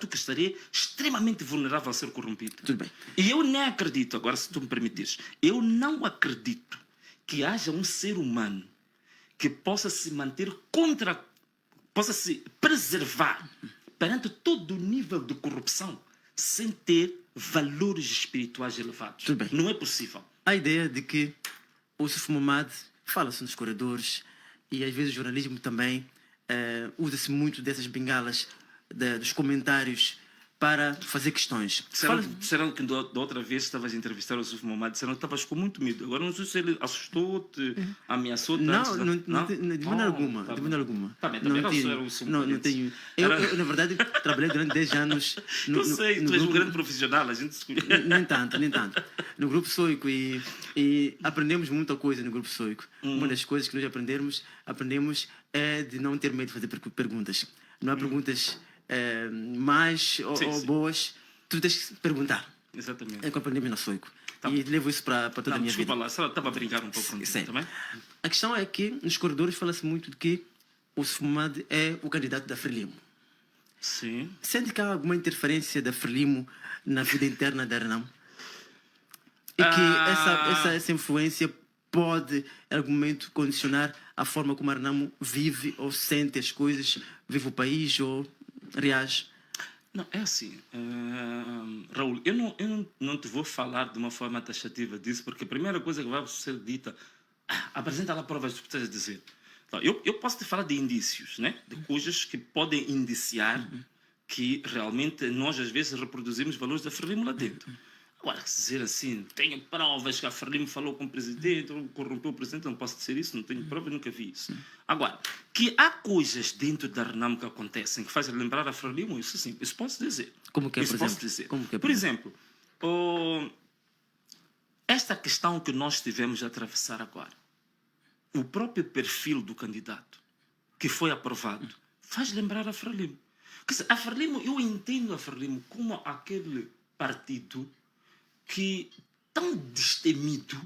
que estarei extremamente vulnerável a ser corrompido. Tudo bem. E eu nem acredito, agora se tu me permitires, eu não acredito que haja um ser humano que possa se manter possa se preservar perante todo o nível de corrupção sem ter valores espirituais elevados. Tudo bem. Não é possível. A ideia de que o Suf Momad fala-se nos corredores e às vezes o jornalismo também usa-se muito dessas bengalas, dos comentários para fazer questões. Disseram que da outra vez estavas a entrevistar o Suf Momad, disseram que estavas com muito medo. Agora não sei se ele assustou-te, ameaçou-te. Não, antes de maneira alguma. Tá De bem. maneira alguma. Tá bem, também não tenho. Eu, na verdade, trabalhei durante 10 anos. Eu sei, tu és um grande profissional, a gente se conhece. Nem tanto. No Grupo Soico e aprendemos muita coisa no Grupo Soico. Uma das coisas que nós aprendemos é de não ter medo de fazer perguntas. Não há perguntas más ou boas. Tu tens que perguntar. Exatamente. É o que aprendemos na Soico. Tá E levo isso para toda a minha vida. Desculpa lá, só estava a brincar um pouco contigo também. A questão é que nos corredores fala-se muito de que o Suf Momad é o candidato da Frelimo. Sim. Sente que há alguma interferência da Frelimo na vida interna da Renamo? E que essa influência pode, em algum momento, condicionar a forma como a Renamo vive ou sente as coisas, vive o país ou reage? Não, é assim, Raul, eu não te vou falar de uma forma taxativa disso, porque a primeira coisa que vai ser dita, apresenta lá provas do que estás a dizer. Então, eu posso te falar de indícios, né? De coisas que podem indiciar que realmente nós às vezes reproduzimos valores da Frelimo lá dentro. Agora, dizer assim, tenho provas que a Frelimo falou com o presidente, ou corrompeu o presidente, não posso dizer isso, não tenho provas, nunca vi isso. Agora, que há coisas dentro da Renamo que acontecem que fazem lembrar a Frelimo, isso sim, isso posso dizer. Como que é, isso por posso exemplo? dizer. Como que é, por exemplo, esta questão que nós tivemos a atravessar agora, o próprio perfil do candidato que foi aprovado faz lembrar a Frelimo. Quer dizer, a Frelimo, eu entendo a Frelimo como aquele partido que tão destemido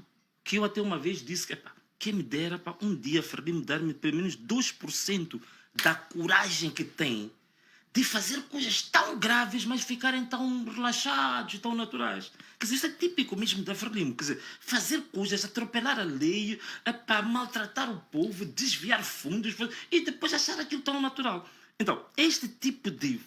que eu até uma vez disse que quem me dera para um dia a Frelimo dar-me pelo menos 2% da coragem que tem de fazer coisas tão graves, mas ficarem tão relaxados, tão naturais. Quer dizer, isso é típico mesmo da Frelimo. Quer dizer, fazer coisas, atropelar a lei, maltratar o povo, desviar fundos e depois achar aquilo tão natural. Então, este tipo de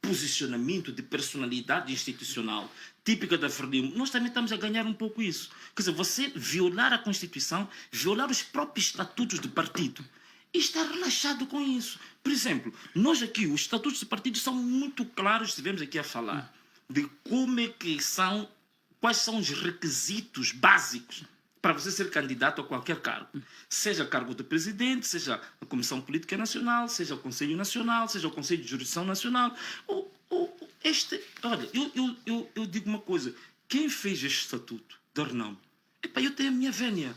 posicionamento, de personalidade institucional típica da Frelimo, nós também estamos a ganhar um pouco isso. Quer dizer, você violar a Constituição, violar os próprios estatutos do partido e estar relaxado com isso. Por exemplo, nós aqui, os estatutos do partido são muito claros, estivemos aqui a falar de como é que são, quais são os requisitos básicos para você ser candidato a qualquer cargo. Seja cargo de presidente, seja a Comissão Política Nacional, seja o Conselho Nacional, seja o Conselho de Jurisdição Nacional. Olha, eu digo uma coisa. Quem fez este estatuto da Renamo? Eu tenho a minha vénia.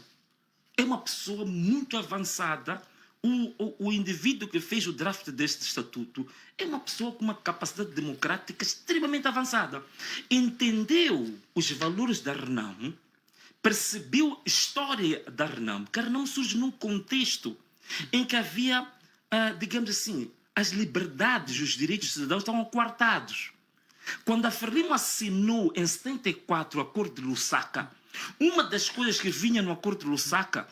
É uma pessoa muito avançada. O indivíduo que fez o draft deste estatuto é uma pessoa com uma capacidade democrática extremamente avançada. Entendeu os valores da Renamo, percebeu a história da Renamo, que a Renamo surge num contexto em que havia, digamos assim, as liberdades e os direitos dos cidadãos estavam coartados. Quando a Frelimo assinou em 74 o Acordo de Lusaka, uma das coisas que vinha no Acordo de Lusaka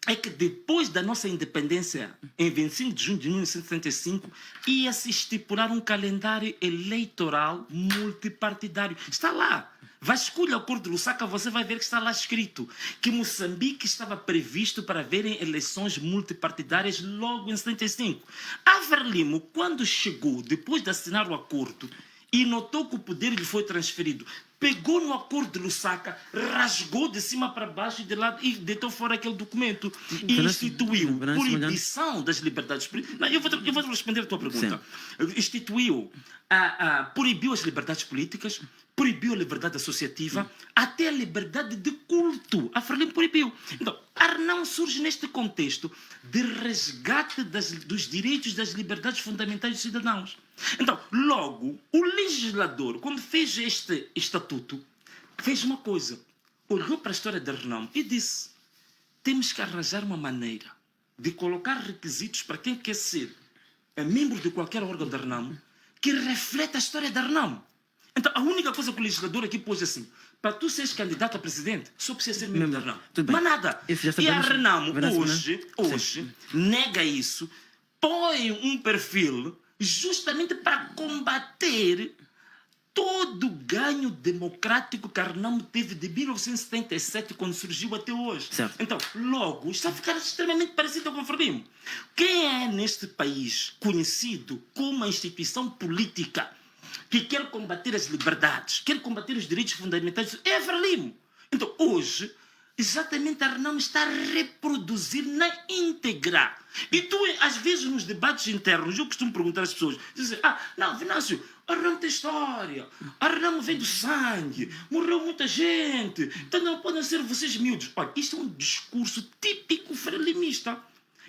é que depois da nossa independência, em 25 de junho de 1975, ia-se estipular um calendário eleitoral multipartidário. Está lá. Vasculha o Acordo de Lusaka, você vai ver que está lá escrito que Moçambique estava previsto para haverem eleições multipartidárias logo em 75. A Frelimo, quando chegou, depois de assinar o acordo, e notou que o poder lhe foi transferido, pegou no Acordo de Lusaka, rasgou de cima para baixo e deitou fora aquele documento e instituiu proibição das liberdades políticas. Não, eu vou responder a tua pergunta. Sim. Instituiu, proibiu as liberdades políticas, proibiu a liberdade associativa, até a liberdade de culto. A Frelimo proibiu. Então, a Renamo surge neste contexto de resgate dos direitos das liberdades fundamentais dos cidadãos. Então, logo, o legislador, quando fez este estatuto, fez uma coisa. Olhou para a história da Renamo e disse: temos que arranjar uma maneira de colocar requisitos para quem quer ser membro de qualquer órgão da Renamo que refleta a história da Renamo. Então, a única coisa que o legislador aqui pôs assim, para tu seres candidato a presidente, só precisa ser membro da Renamo. Tudo bem. Mas nada. Isso já E a sabemos. Renamo Verdade, hoje nega isso, põe um perfil justamente para combater todo o ganho democrático que a Renamo teve de 1977, quando surgiu, até hoje. Certo. Então, logo, está a ficar extremamente parecido com o Frelimo. Quem é neste país conhecido como uma instituição política que quer combater as liberdades, quer combater os direitos fundamentais, é a Frelimo. Então, hoje, exatamente a Renamo está a reproduzir na íntegra. E tu, às vezes, nos debates internos, eu costumo perguntar às pessoas, dizem, não, Venâncio, a Renamo tem história, a Renamo vem do sangue, morreu muita gente, então não podem ser vocês miúdos. Olha, isto é um discurso típico frelimista.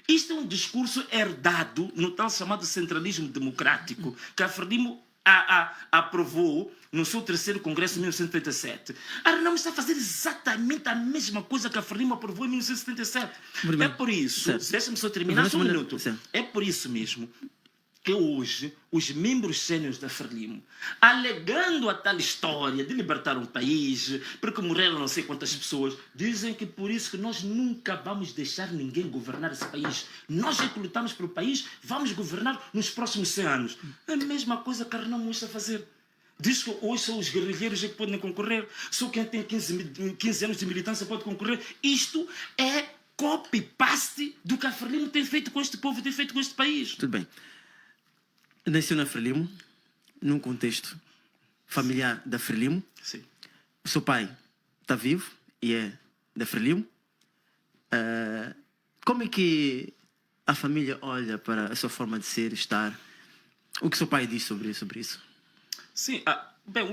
Isto é um discurso herdado no tal chamado centralismo democrático, que a Frelimo aprovou no seu terceiro congresso em 1977. A Renamo está a fazer exatamente a mesma coisa que a Frelimo aprovou em 1977. É por isso, deixa-me só terminar só um minuto. É por isso mesmo que hoje os membros sêniores da Frelimo, alegando a tal história de libertar um país, porque morreram não sei quantas pessoas, dizem que por isso que nós nunca vamos deixar ninguém governar esse país. Nós é que lutamos pelo país, vamos governar nos próximos 100 anos. É a mesma coisa que a Renamo está a fazer. Diz que hoje são os guerrilheiros que podem concorrer, só quem tem 15 anos de militância pode concorrer. Isto é copy-paste do que a Frelimo tem feito com este povo, tem feito com este país. Tudo bem. Nasceu na Frelimo, num contexto familiar da Frelimo. Sim. O seu pai está vivo e é da Frelimo. Como é que a família olha para a sua forma de ser, estar? O que seu pai diz sobre isso? Sim, bem,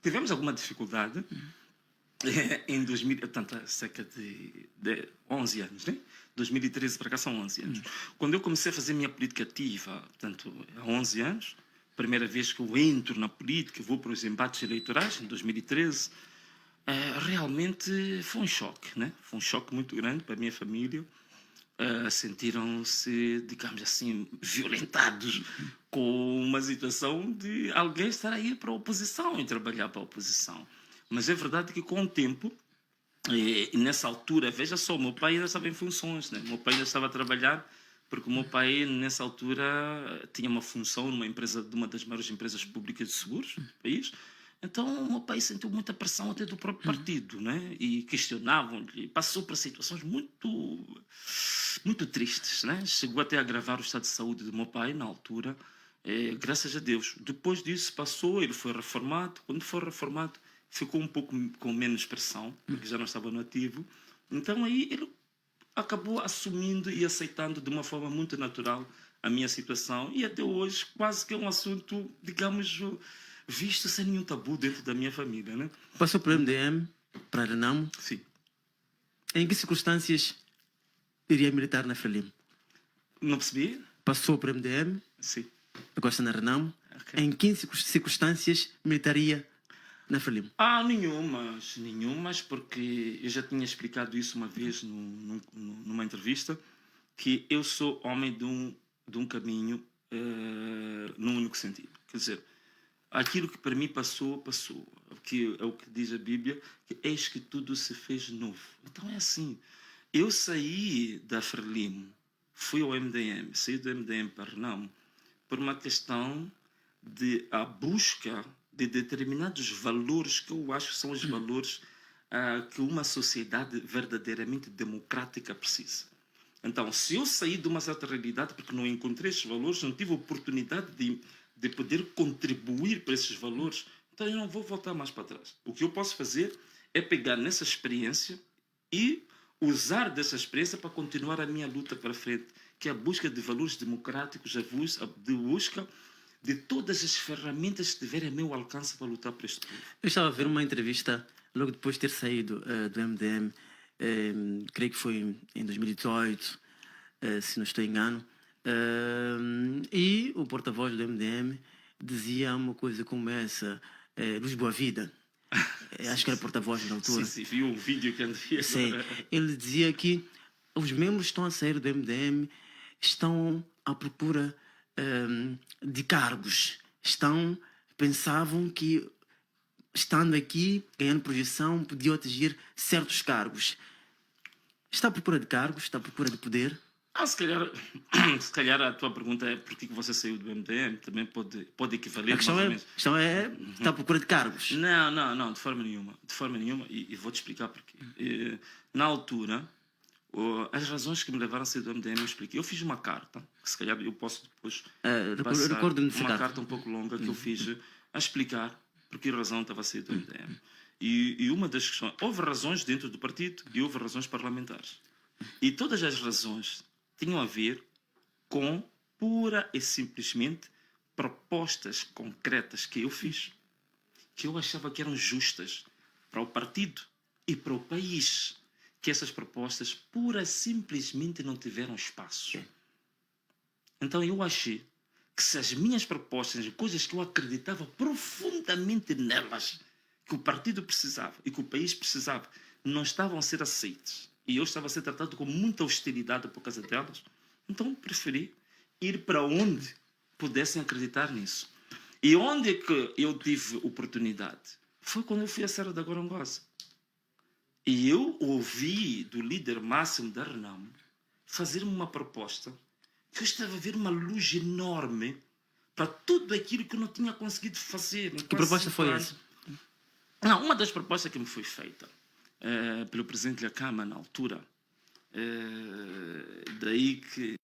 tivemos alguma dificuldade em 2000, portanto, há cerca de 11 anos, né? 2013 para cá são 11 anos. Quando eu comecei a fazer minha política ativa, portanto, há 11 anos, primeira vez que eu entro na política, vou para os embates eleitorais, em 2013, realmente foi um choque, né? Foi um choque muito grande para a minha família. Sentiram-se, digamos assim, violentados com uma situação de alguém estar a ir para a oposição e trabalhar para a oposição. Mas é verdade que com o tempo, e nessa altura, veja só, o meu pai ainda estava em funções, né? O meu pai ainda estava a trabalhar, porque o meu pai, nessa altura, tinha uma função numa empresa, de uma das maiores empresas públicas de seguros do país. Então, o meu pai sentiu muita pressão até do próprio partido, né? E questionavam-lhe, passou por situações muito tristes, né? Chegou até a agravar o estado de saúde do meu pai na altura, graças a Deus. Depois disso passou, ele foi reformado. Quando foi reformado, ficou um pouco com menos pressão, porque já não estava no ativo. Então aí ele acabou assumindo e aceitando de uma forma muito natural a minha situação. E até hoje quase que é um assunto, digamos, visto sem nenhum tabu dentro da minha família, né? Passou para o MDM, para a Renamo. Sim. Em que circunstâncias iria militar na Frelimo? Não percebi? Passou para o MDM. Sim. Agora está na Renamo. Okay. Em que circunstâncias militaria na Frelimo? Nenhumas, porque eu já tinha explicado isso uma vez numa entrevista, que eu sou homem de um caminho num único sentido. Quer dizer, aquilo que para mim passou. Que é o que diz a Bíblia, que eis que tudo se fez novo. Então é assim. Eu saí da Frelimo, fui ao MDM, saí do MDM para Renamo, por uma questão de a busca de determinados valores que eu acho que são os valores que uma sociedade verdadeiramente democrática precisa. Então, se eu saí de uma certa realidade porque não encontrei esses valores, não tive a oportunidade de poder contribuir para esses valores, então eu não vou voltar mais para trás. O que eu posso fazer é pegar nessa experiência e usar dessa experiência para continuar a minha luta para frente, que é a busca de valores democráticos, a busca de todas as ferramentas que estiverem a meu alcance para lutar por este povo. Eu estava a ver uma entrevista logo depois de ter saído do MDM, creio que foi em 2018, se não estou engano, e o porta-voz do MDM dizia uma coisa como essa, Luz Boa Vida, acho que era porta-voz na altura. Sim, viu um vídeo que andei. Sim, ele dizia que os membros que estão a sair do MDM estão à procura de cargos, estão pensavam que, estando aqui, ganhando projeção, podiam atingir certos cargos. Está à procura de cargos? Está à procura de poder? Se calhar, se calhar a tua pergunta é por que você saiu do MDM, também pode equivaler A questão mais ou é, menos. a questão é, está à procura de cargos. Não, de forma nenhuma, e vou-te explicar porquê. Na altura, as razões que me levaram a sair do MDM eu expliquei. Eu fiz uma carta, que se calhar eu posso depois passar, Recordo-me dessa uma carta. carta um pouco longa que eu fiz a explicar por que razão estava a sair do MDM. E uma das questões, houve razões dentro do partido e houve razões parlamentares. E todas as razões tinham a ver com pura e simplesmente propostas concretas que eu fiz, que eu achava que eram justas para o partido e para o país, que essas propostas pura e simplesmente não tiveram espaço. Então eu achei que se as minhas propostas, coisas que eu acreditava profundamente nelas, que o partido precisava e que o país precisava, não estavam a ser aceitas, e eu estava a ser tratado com muita hostilidade por causa delas, então preferi ir para onde pudessem acreditar nisso. E onde é que eu tive oportunidade? Foi quando eu fui à Serra da Gorongosa. E eu ouvi do líder máximo da Renamo fazer-me uma proposta que eu estava a ver uma luz enorme para tudo aquilo que eu não tinha conseguido fazer. Que proposta foi essa? Não, uma das propostas que me foi feita pelo presidente da Câmara na altura, daí que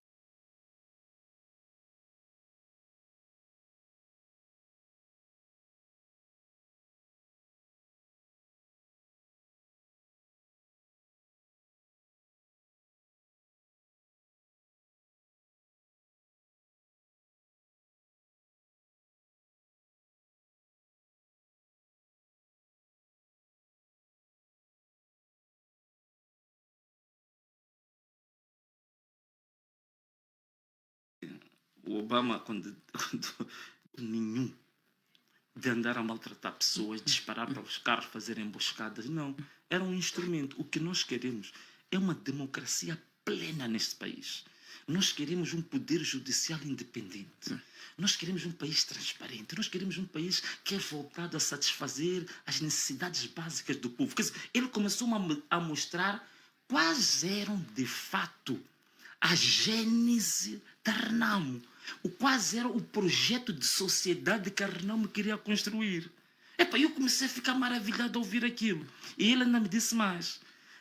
o Obama, quando nenhum de andar a maltratar pessoas, disparar para os carros, fazer emboscadas, não. Era um instrumento. O que nós queremos é uma democracia plena neste país. Nós queremos um poder judicial independente. Nós queremos um país transparente. Nós queremos um país que é voltado a satisfazer as necessidades básicas do povo. Quer dizer, ele começou a mostrar quais eram, de fato, a gênese da Renamo. Quase era o projeto de sociedade que a Renamo queria construir. Eu comecei a ficar maravilhado ao ouvir aquilo. E ele ainda me disse mais.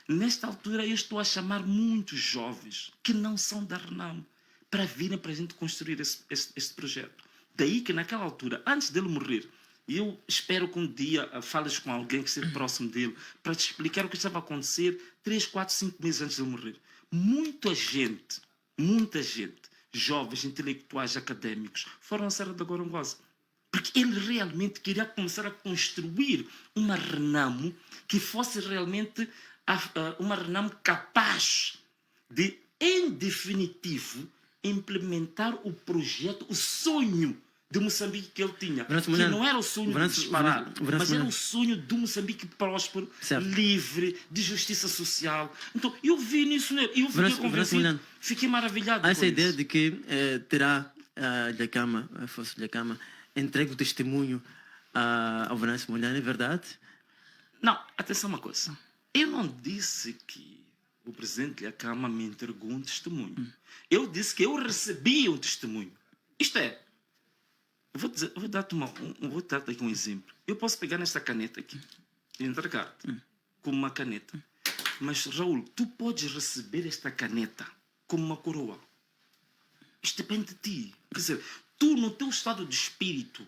Nesta altura eu estou a chamar muitos jovens que não são da Renamo para virem para a gente construir esse projeto. Daí que naquela altura, antes dele morrer, eu espero que um dia fales com alguém que esteja próximo dele para te explicar o que estava a acontecer 3, 4, 5 meses antes de ele morrer. Muita gente, jovens, intelectuais, académicos, foram à Serra da Gorongosa. Porque ele realmente queria começar a construir uma Renamo que fosse realmente uma Renamo capaz de, em definitivo, implementar o projeto, o sonho de Moçambique que ele tinha. Que não era o sonho de disparar, mas era o sonho de Moçambique próspero, certo, livre, de justiça social. Então, eu vi nisso nele. Eu fiquei convencido, fiquei maravilhado. Há essa ideia de que terá a Força da Cama entregue o testemunho ao Venâncio Mondlane, é verdade? Não, atenção uma coisa. Eu não disse que o presidente da Câmara me entregou um testemunho. Eu disse que eu recebi um testemunho. Isto é, vou dar-te aqui um exemplo. Eu posso pegar nesta caneta aqui e entregar-te como uma caneta. Mas, Raul, tu podes receber esta caneta como uma coroa. Isto depende de ti. Quer dizer, tu, no teu estado de espírito,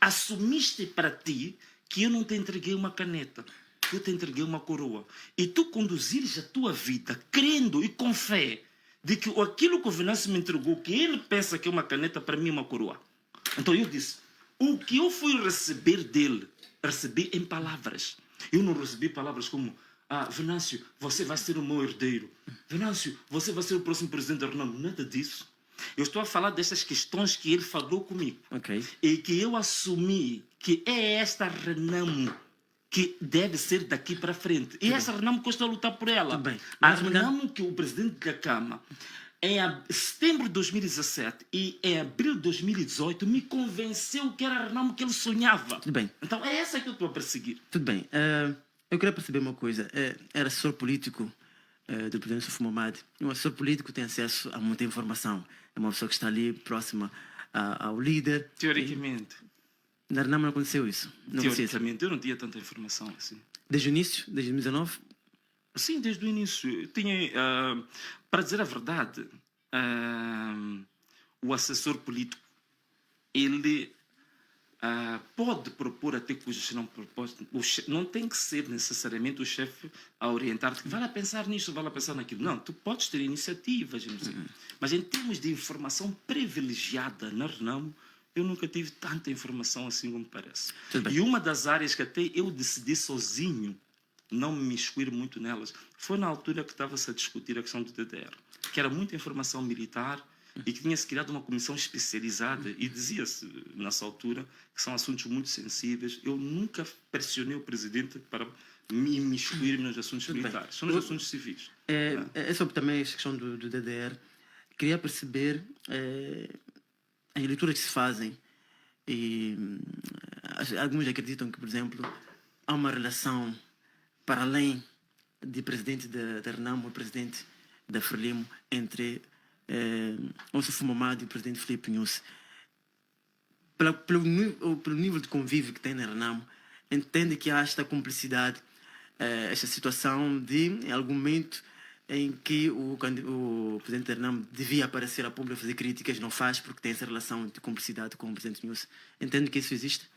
assumiste para ti que eu não te entreguei uma caneta. Eu te entreguei uma coroa. E tu conduzires a tua vida crendo e com fé de que aquilo que o Venâncio me entregou, que ele pensa que é uma caneta, para mim é uma coroa. Então eu disse, o que eu fui receber dele, recebi em palavras. Eu não recebi palavras como, Venâncio, você vai ser o meu herdeiro. Venâncio, você vai ser o próximo presidente da Renamo. Nada disso. Eu estou a falar dessas questões que ele falou comigo. Okay. E que eu assumi que é esta Renamo que deve ser daqui para frente. E essa Renamo que eu estou a lutar por ela. A Renamo que o presidente da Câmara em setembro de 2017 e em abril de 2018 me convenceu que era a Renamo que ele sonhava. Tudo bem. Então é essa que eu estou a perseguir. Tudo bem. Eu queria perceber uma coisa. Era assessor político do presidente Sufo Momad. Um assessor político tem acesso a muita informação. É uma pessoa que está ali próxima ao líder. Teoricamente. Na Renamo não aconteceu isso. Não aconteceu isso. Teoricamente, eu não tinha tanta informação assim. Desde o início, desde 2019? Sim, desde o início. Eu tinha, para dizer a verdade, o assessor político, ele pode propor até coisas que não propõem. Não tem que ser necessariamente o chefe a orientar-te que vai lá pensar nisto, vai lá pensar naquilo. Não, tu podes ter iniciativas, não sei. Mas em termos de informação privilegiada na Renamo, eu nunca tive tanta informação assim como parece. E uma das áreas que até eu decidi sozinho não me miscuir muito nelas foi na altura que estava-se a discutir a questão do DDR, que era muita informação militar e que tinha-se criado uma comissão especializada e dizia-se nessa altura que são assuntos muito sensíveis. Eu nunca pressionei o presidente para me imiscuir nos assuntos militares, são os assuntos civis. É sobre também esta questão do DDR. Queria perceber as leituras que se fazem e alguns acreditam que, por exemplo, há uma relação para além de presidente da Renamo e presidente da Frelimo entre o Sufo Momad e o presidente Filipe Nyusi. Pelo nível de convívio que tem na Renamo, entende que há esta cumplicidade, esta situação de, em algum momento, em que o presidente da Renamo devia aparecer a público fazer críticas, não faz porque tem essa relação de cumplicidade com o presidente Nyusi. Entende que isso existe?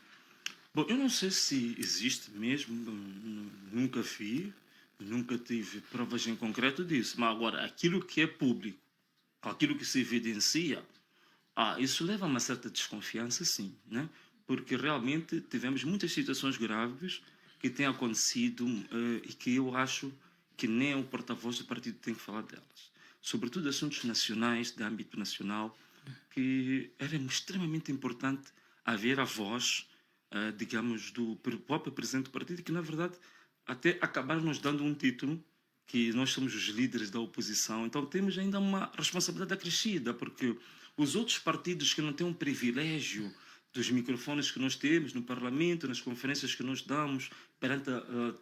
Bom, eu não sei se existe mesmo, nunca vi, nunca tive provas em concreto disso, mas agora, aquilo que é público, aquilo que se evidencia, isso leva a uma certa desconfiança, sim, né? Porque realmente tivemos muitas situações graves que têm acontecido e que eu acho que nem o porta-voz do partido tem que falar delas. Sobretudo assuntos nacionais, de âmbito nacional, que era extremamente importante haver a voz, digamos, do próprio presidente do partido, que na verdade até acabaram nos dando um título, que nós somos os líderes da oposição. Então temos ainda uma responsabilidade acrescida, porque os outros partidos que não têm um privilégio dos microfones que nós temos no Parlamento, nas conferências que nós damos perante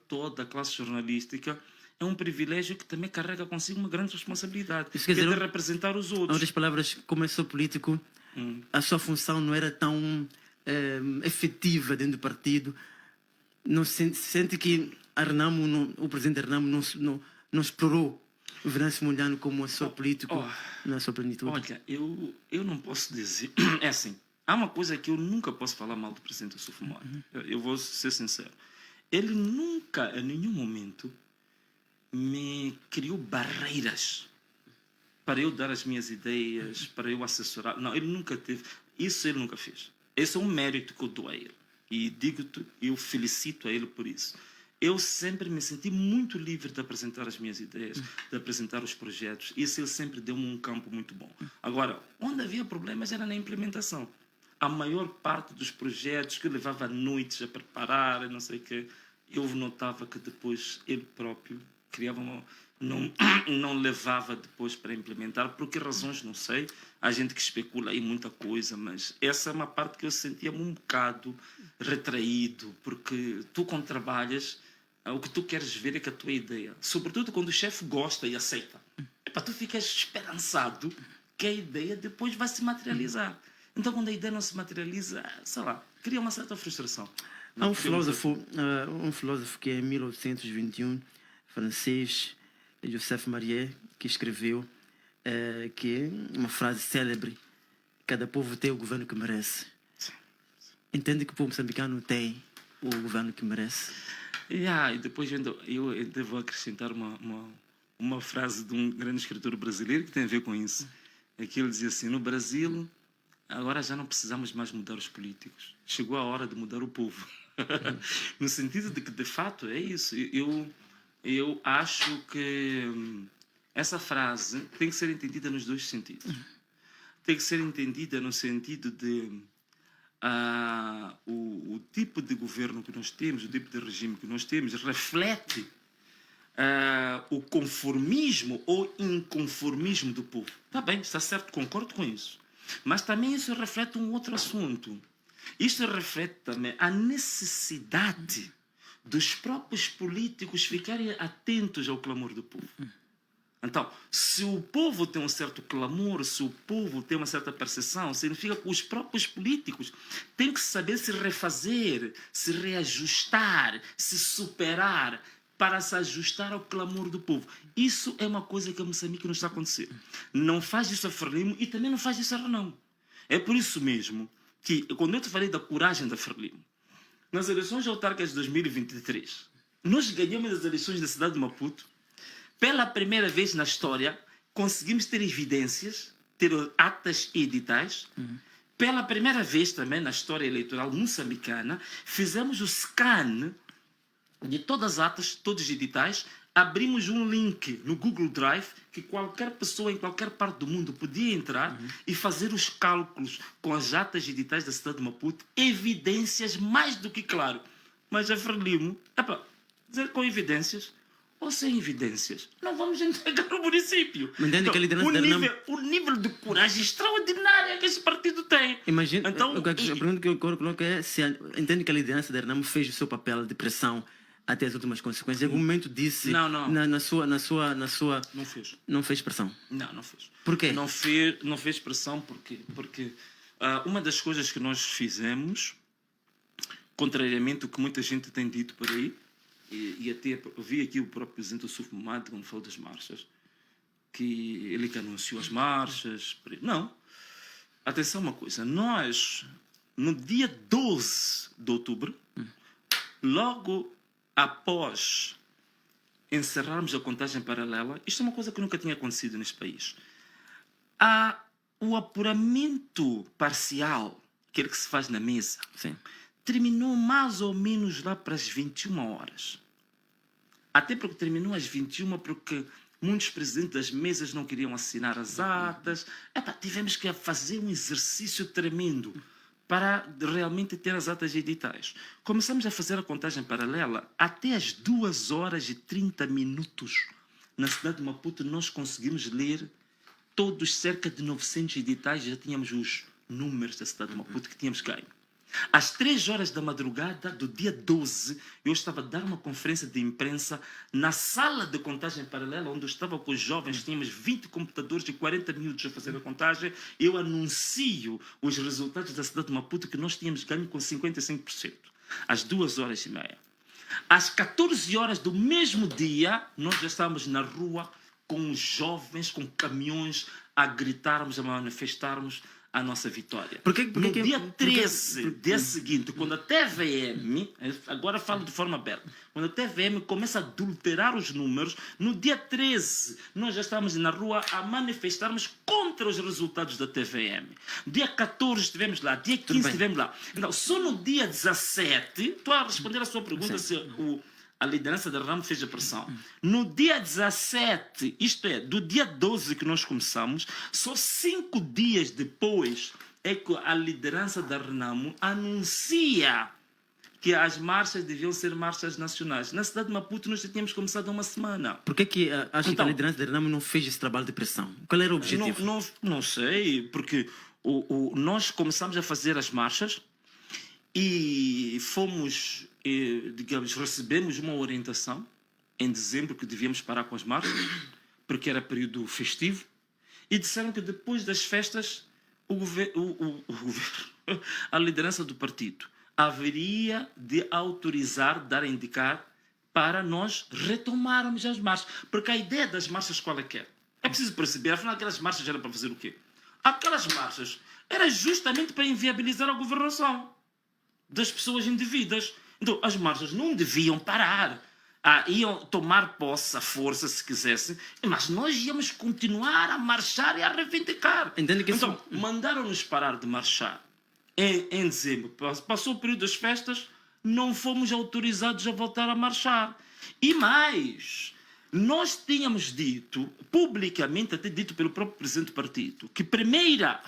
toda a classe jornalística, é um privilégio que também carrega consigo uma grande responsabilidade, que é de representar os outros. Em outras palavras, como eu sou político, a sua função não era tão efetiva dentro do partido. Não sente que a Renamo, o presidente da Renamo não explorou o Venâncio Mondlane como assessor político na sua plenitude? Olha, eu não posso dizer... É assim, há uma coisa que eu nunca posso falar mal do presidente Sufo Momad. Eu vou ser sincero. Ele nunca, em nenhum momento, me criou barreiras para eu dar as minhas ideias, para eu assessorar. Não, ele nunca teve. Isso ele nunca fez. Esse é um mérito que eu dou a ele. E digo-te, eu felicito a ele por isso. Eu sempre me senti muito livre de apresentar as minhas ideias, de apresentar os projetos. Isso ele sempre deu-me um campo muito bom. Agora, onde havia problemas era na implementação. A maior parte dos projetos que eu levava noites a preparar, não sei o quê, eu notava que depois ele próprio criava não levava depois para implementar. Por que razões, não sei. Há gente que especula aí muita coisa, mas essa é uma parte que eu sentia-me um bocado retraído, porque tu, quando trabalhas, o que tu queres ver é que a tua ideia, sobretudo quando o chefe gosta e aceita, tu ficas esperançado que a ideia depois vai se materializar. Então, quando a ideia não se materializa, sei lá, cria uma certa frustração. Há um filósofo que é em 1821, francês, Joseph Marier, que escreveu que é uma frase célebre: cada povo tem o governo que merece. Entende que o povo moçambicano tem o governo que merece? E depois eu devo acrescentar uma frase de um grande escritor brasileiro que tem a ver com isso. É que ele dizia assim: no Brasil, agora já não precisamos mais mudar os políticos. Chegou a hora de mudar o povo. No sentido de que, de fato, é isso. Eu acho que essa frase tem que ser entendida nos dois sentidos. Tem que ser entendida no sentido de o tipo de governo que nós temos, o tipo de regime que nós temos, reflete o conformismo ou inconformismo do povo. Está bem, está certo, concordo com isso. Mas também isso reflete um outro assunto. Isto reflete também a necessidade dos próprios políticos ficarem atentos ao clamor do povo. Então, se o povo tem um certo clamor, se o povo tem uma certa percepção, significa que os próprios políticos têm que saber se refazer, se reajustar, se superar para se ajustar ao clamor do povo. Isso é uma coisa que a Moçambique não está a acontecer. Não faz isso a Frelimo e também não faz isso a Renamo. É por isso mesmo que, quando eu te falei da coragem da Frelimo, nas eleições autárquicas de 2023, nós ganhamos as eleições da cidade de Maputo. Pela primeira vez na história, conseguimos ter evidências, ter atas editais. Pela primeira vez também na história eleitoral moçambicana, fizemos o scan de todas as atas, todos os editais, abrimos um link no Google Drive que qualquer pessoa em qualquer parte do mundo podia entrar e fazer os cálculos com as atas editais da cidade de Maputo, evidências mais do que claro. Mas a Frelimo, dizer com evidências ou sem evidências, não vamos entregar o município. Então, que a liderança o nível de coragem extraordinária que esse partido tem. Imagina, então, a pergunta que eu coloco é se entende que a liderança da Renamo fez o seu papel de pressão até as últimas consequências. Em algum momento disse não. Na sua Não fez. Não fez pressão. Não fez. Por quê? Não fez pressão porque uma das coisas que nós fizemos, contrariamente ao que muita gente tem dito por aí, e até eu vi aqui o próprio presidente do Sufmumad quando falou das marchas, que ele que anunciou as marchas. Não. Atenção uma coisa. Nós, no dia 12 de outubro, logo após encerrarmos a contagem paralela, isto é uma coisa que nunca tinha acontecido neste país. O apuramento parcial, aquele que se faz na mesa, Sim. terminou mais ou menos lá para as 21 horas. Até porque terminou às 21 porque muitos presidentes das mesas não queriam assinar as atas. Tivemos que fazer um exercício tremendo para realmente ter as atas editais. Começamos a fazer a contagem paralela até às 2 horas e 30 minutos. Na cidade de Maputo nós conseguimos ler todos cerca de 900 editais, já tínhamos os números da cidade de Maputo que tínhamos ganho. Às 3 horas da madrugada do dia 12, eu estava a dar uma conferência de imprensa na sala de contagem paralela, onde eu estava com os jovens, tínhamos 20 computadores e 40 minutos a fazer a contagem. Eu anuncio os resultados da cidade de Maputo que nós tínhamos ganho com 55%. Às 2h30. Às 14 horas do mesmo dia, nós já estávamos na rua com os jovens, com caminhões, a gritarmos, a manifestarmos a nossa vitória. No dia 13, dia seguinte, quando a TVM, agora falo de forma aberta, quando a TVM começa a adulterar os números, no dia 13 nós já estamos na rua a manifestarmos contra os resultados da TVM. Dia 14 estivemos lá, dia 15 estivemos lá. Então, só no dia 17, estou a responder a sua pergunta se a liderança da Renamo fez a pressão. No dia 17, isto é, do dia 12 que nós começamos, só 5 dias depois é que a liderança da Renamo anuncia que as marchas deviam ser marchas nacionais. Na cidade de Maputo nós já tínhamos começado há uma semana. Por que acha que a liderança da Renamo não fez esse trabalho de pressão? Qual era o objetivo? Não sei, porque nós começamos a fazer as marchas e fomos, digamos, recebemos uma orientação em dezembro que devíamos parar com as marchas, porque era período festivo, e disseram que depois das festas o governo, a liderança do partido haveria de autorizar, dar a indicar para nós retomarmos as marchas. Porque a ideia das marchas qual é que é? É preciso perceber, afinal aquelas marchas eram para fazer o quê? Aquelas marchas eram justamente para inviabilizar a governação das pessoas indevidas. Então, as marchas não deviam parar. Iam tomar posse à força, se quisessem, mas nós íamos continuar a marchar e a reivindicar. Então, mandaram-nos parar de marchar em dezembro. Passou o período das festas, não fomos autorizados a voltar a marchar. E mais, Nós tínhamos dito, publicamente, até dito pelo próprio presidente do partido, que primeira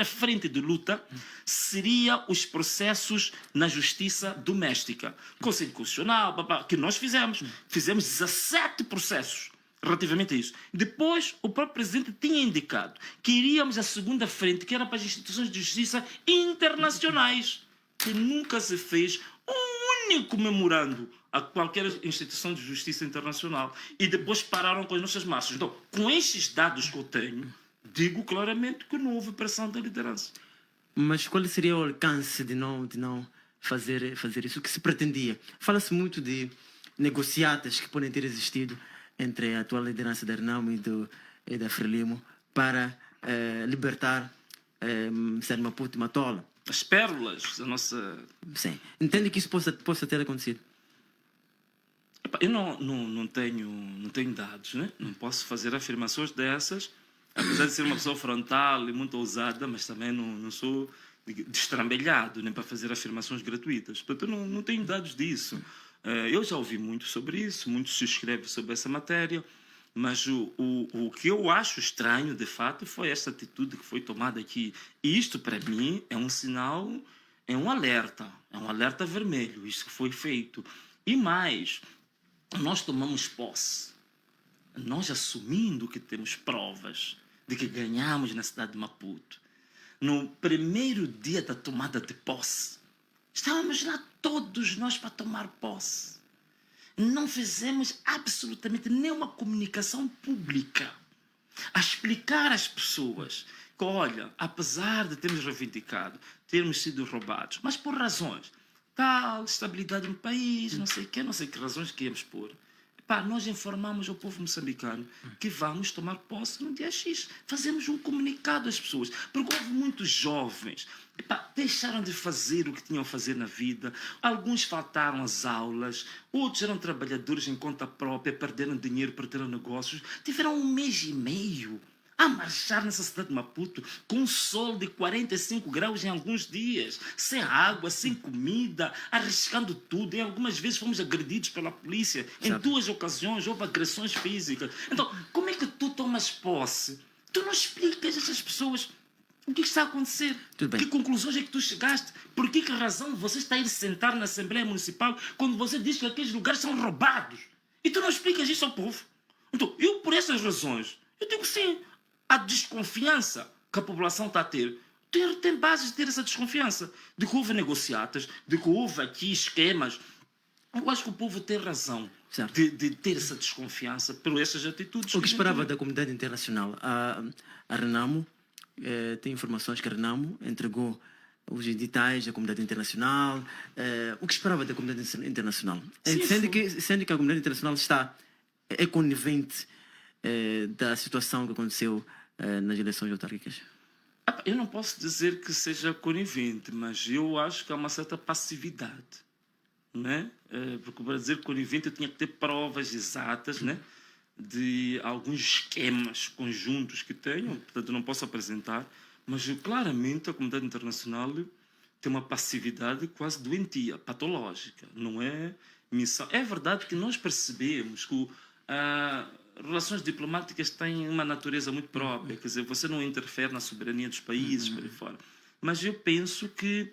frente de luta seria os processos na justiça doméstica, Conselho Constitucional, que nós fizemos. Fizemos 17 processos relativamente a isso. Depois, o próprio presidente tinha indicado que iríamos à segunda frente, que era para as instituições de justiça internacionais, que nunca se fez um único memorando a qualquer instituição de justiça internacional. E depois pararam com as nossas massas. Então, com estes dados que eu tenho, digo claramente que não houve pressão da liderança. Mas qual seria o alcance de não fazer isso? O que se pretendia? Fala-se muito de negociatas que podem ter existido entre a atual liderança da Renamo e da Frelimo para libertar Sérgio Maputo e Matola. As pérolas da nossa... Sim. Entende que isso possa ter acontecido? Eu não tenho dados, né? Não posso fazer afirmações dessas, apesar de ser uma pessoa frontal e muito ousada, mas também não sou destrambelhado nem para fazer afirmações gratuitas. Portanto, eu não tenho dados disso. Eu já ouvi muito sobre isso, muito se escreve sobre essa matéria, mas o que eu acho estranho, de fato, foi esta atitude que foi tomada aqui. E isto, para mim, é um sinal, é um alerta vermelho, isso que foi feito. E mais, nós tomamos posse, nós assumindo que temos provas de que ganhamos na cidade de Maputo. No primeiro dia da tomada de posse, estávamos lá todos nós para tomar posse. Não fizemos absolutamente nenhuma comunicação pública a explicar às pessoas que, olha, apesar de termos reivindicado, termos sido roubados, mas por razões tal, estabilidade no país, não sei que razões que íamos pôr. Nós informamos ao povo moçambicano que vamos tomar posse no dia X. Fazemos um comunicado às pessoas. Porque houve muitos jovens deixaram de fazer o que tinham a fazer na vida. Alguns faltaram às aulas. Outros eram trabalhadores em conta própria, perderam dinheiro, perderam negócios. Tiveram 1 mês e meio a marchar nessa cidade de Maputo com um sol de 45 graus em alguns dias, sem água, sem comida, arriscando tudo. E algumas vezes fomos agredidos pela polícia. Em 2 ocasiões houve agressões físicas. Então, como é que tu tomas posse? Tu não explicas a essas pessoas o que está a acontecer. Que conclusões é que tu chegaste? Por que razão você está a ir sentar na Assembleia Municipal quando você diz que aqueles lugares são roubados? E tu não explicas isso ao povo. Então, eu, por essas razões, eu digo sim. A desconfiança que a população está a ter tem bases de ter essa desconfiança. De que houve negociatas, de que houve aqui esquemas. Eu acho que o povo tem razão de ter essa desconfiança por essas atitudes. O que esperava da comunidade internacional? A Renamo tem informações que a Renamo entregou os editais da comunidade internacional. O que esperava da comunidade internacional? Sim, sendo que a comunidade internacional é conivente da situação que aconteceu nas eleições autárquicas? Eu não posso dizer que seja conivente, mas eu acho que há uma certa passividade. Né? Porque para dizer conivente eu tinha que ter provas exatas, né? De alguns esquemas conjuntos que tenho, portanto não posso apresentar, mas claramente a comunidade internacional tem uma passividade quase doentia, patológica. Não é missão. É verdade que nós percebemos que relações diplomáticas têm uma natureza muito própria, quer dizer, você não interfere na soberania dos países, por aí fora. Mas eu penso que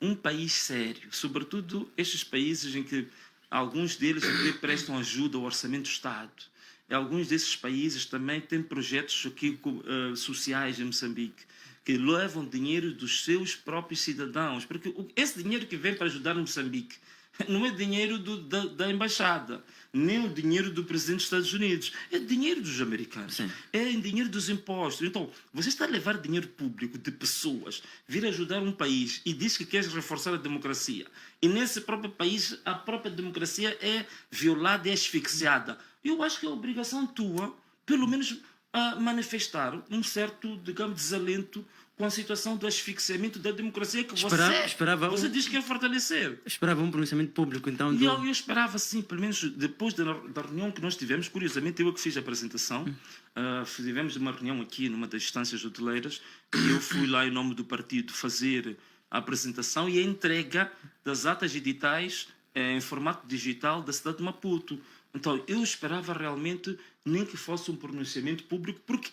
um país sério, sobretudo estes países em que alguns deles até prestam ajuda ao orçamento do Estado, e alguns desses países também têm projetos aqui, sociais em Moçambique, que levam dinheiro dos seus próprios cidadãos, porque esse dinheiro que vem para ajudar Moçambique não é dinheiro da embaixada, nem o dinheiro do presidente dos Estados Unidos. É dinheiro dos americanos. Sim. É dinheiro dos impostos. Então, você está a levar dinheiro público de pessoas, vir ajudar um país e diz que quer reforçar a democracia. E nesse próprio país, a própria democracia é violada e asfixiada. Eu acho que é obrigação tua, pelo menos, manifestar um certo, digamos, desalento com a situação do asfixiamento da democracia que você diz que quer fortalecer. Esperava um pronunciamento público, então... E eu esperava, sim, pelo menos depois da reunião que nós tivemos, curiosamente, eu que fiz a apresentação, tivemos uma reunião aqui numa das instâncias hoteleiras, e eu fui lá em nome do partido fazer a apresentação e a entrega das atas editais em formato digital da cidade de Maputo. Então, eu esperava realmente nem que fosse um pronunciamento público, porque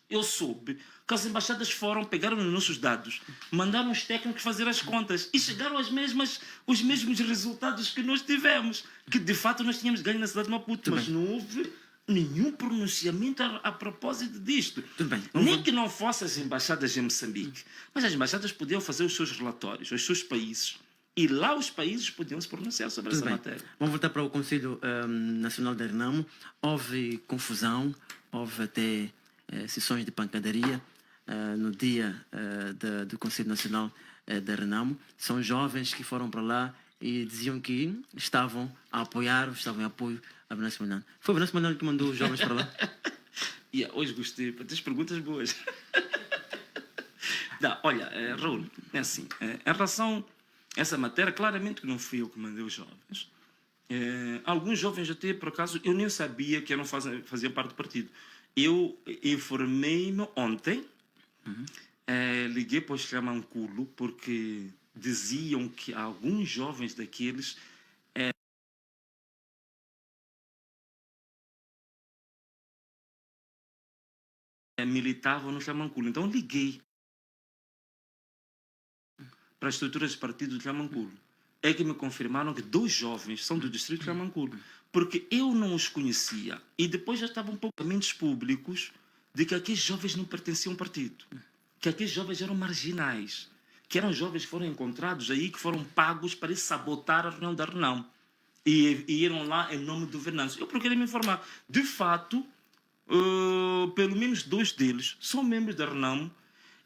eu soube, que as embaixadas pegaram os nossos dados, mandaram os técnicos fazer as contas e chegaram os mesmos resultados que nós tivemos, que de fato nós tínhamos ganho na cidade de Maputo, mas não houve nenhum pronunciamento a propósito disto. Nem que não fossem as embaixadas em Moçambique, mas as embaixadas podiam fazer os seus relatórios, os seus países, e lá os países podiam se pronunciar sobre essa matéria. Vamos voltar para o Conselho Nacional de Renamo. Houve confusão, houve até sessões de pancadaria no dia do Conselho Nacional de Renamo. São jovens que foram para lá e diziam que estavam a apoiar, estavam em apoio a Venâncio Mondlane. Foi o Venâncio Mondlane que mandou os jovens para lá? Hoje gostei, tens perguntas boas. Olha, Raul, é assim, em relação a essa matéria, claramente que não fui eu que mandei os jovens. Alguns jovens até, por acaso, eu nem sabia que faziam parte do partido. Eu informei-me ontem, liguei para o Xamanculo, porque diziam que alguns jovens daqueles militavam no Xamanculo. Então liguei para as estruturas de partido de Xamanculo. É que me confirmaram que 2 jovens são do distrito de Xamanculo, porque eu não os conhecia. E depois já estavam poucamente públicos de que aqueles jovens não pertenciam ao partido, que aqueles jovens eram marginais, que eram jovens que foram encontrados aí, que foram pagos para sabotar a reunião da Renamo. E iram lá em nome do Venâncio. Eu procurei me informar. De fato, pelo menos 2 deles são membros da Renamo.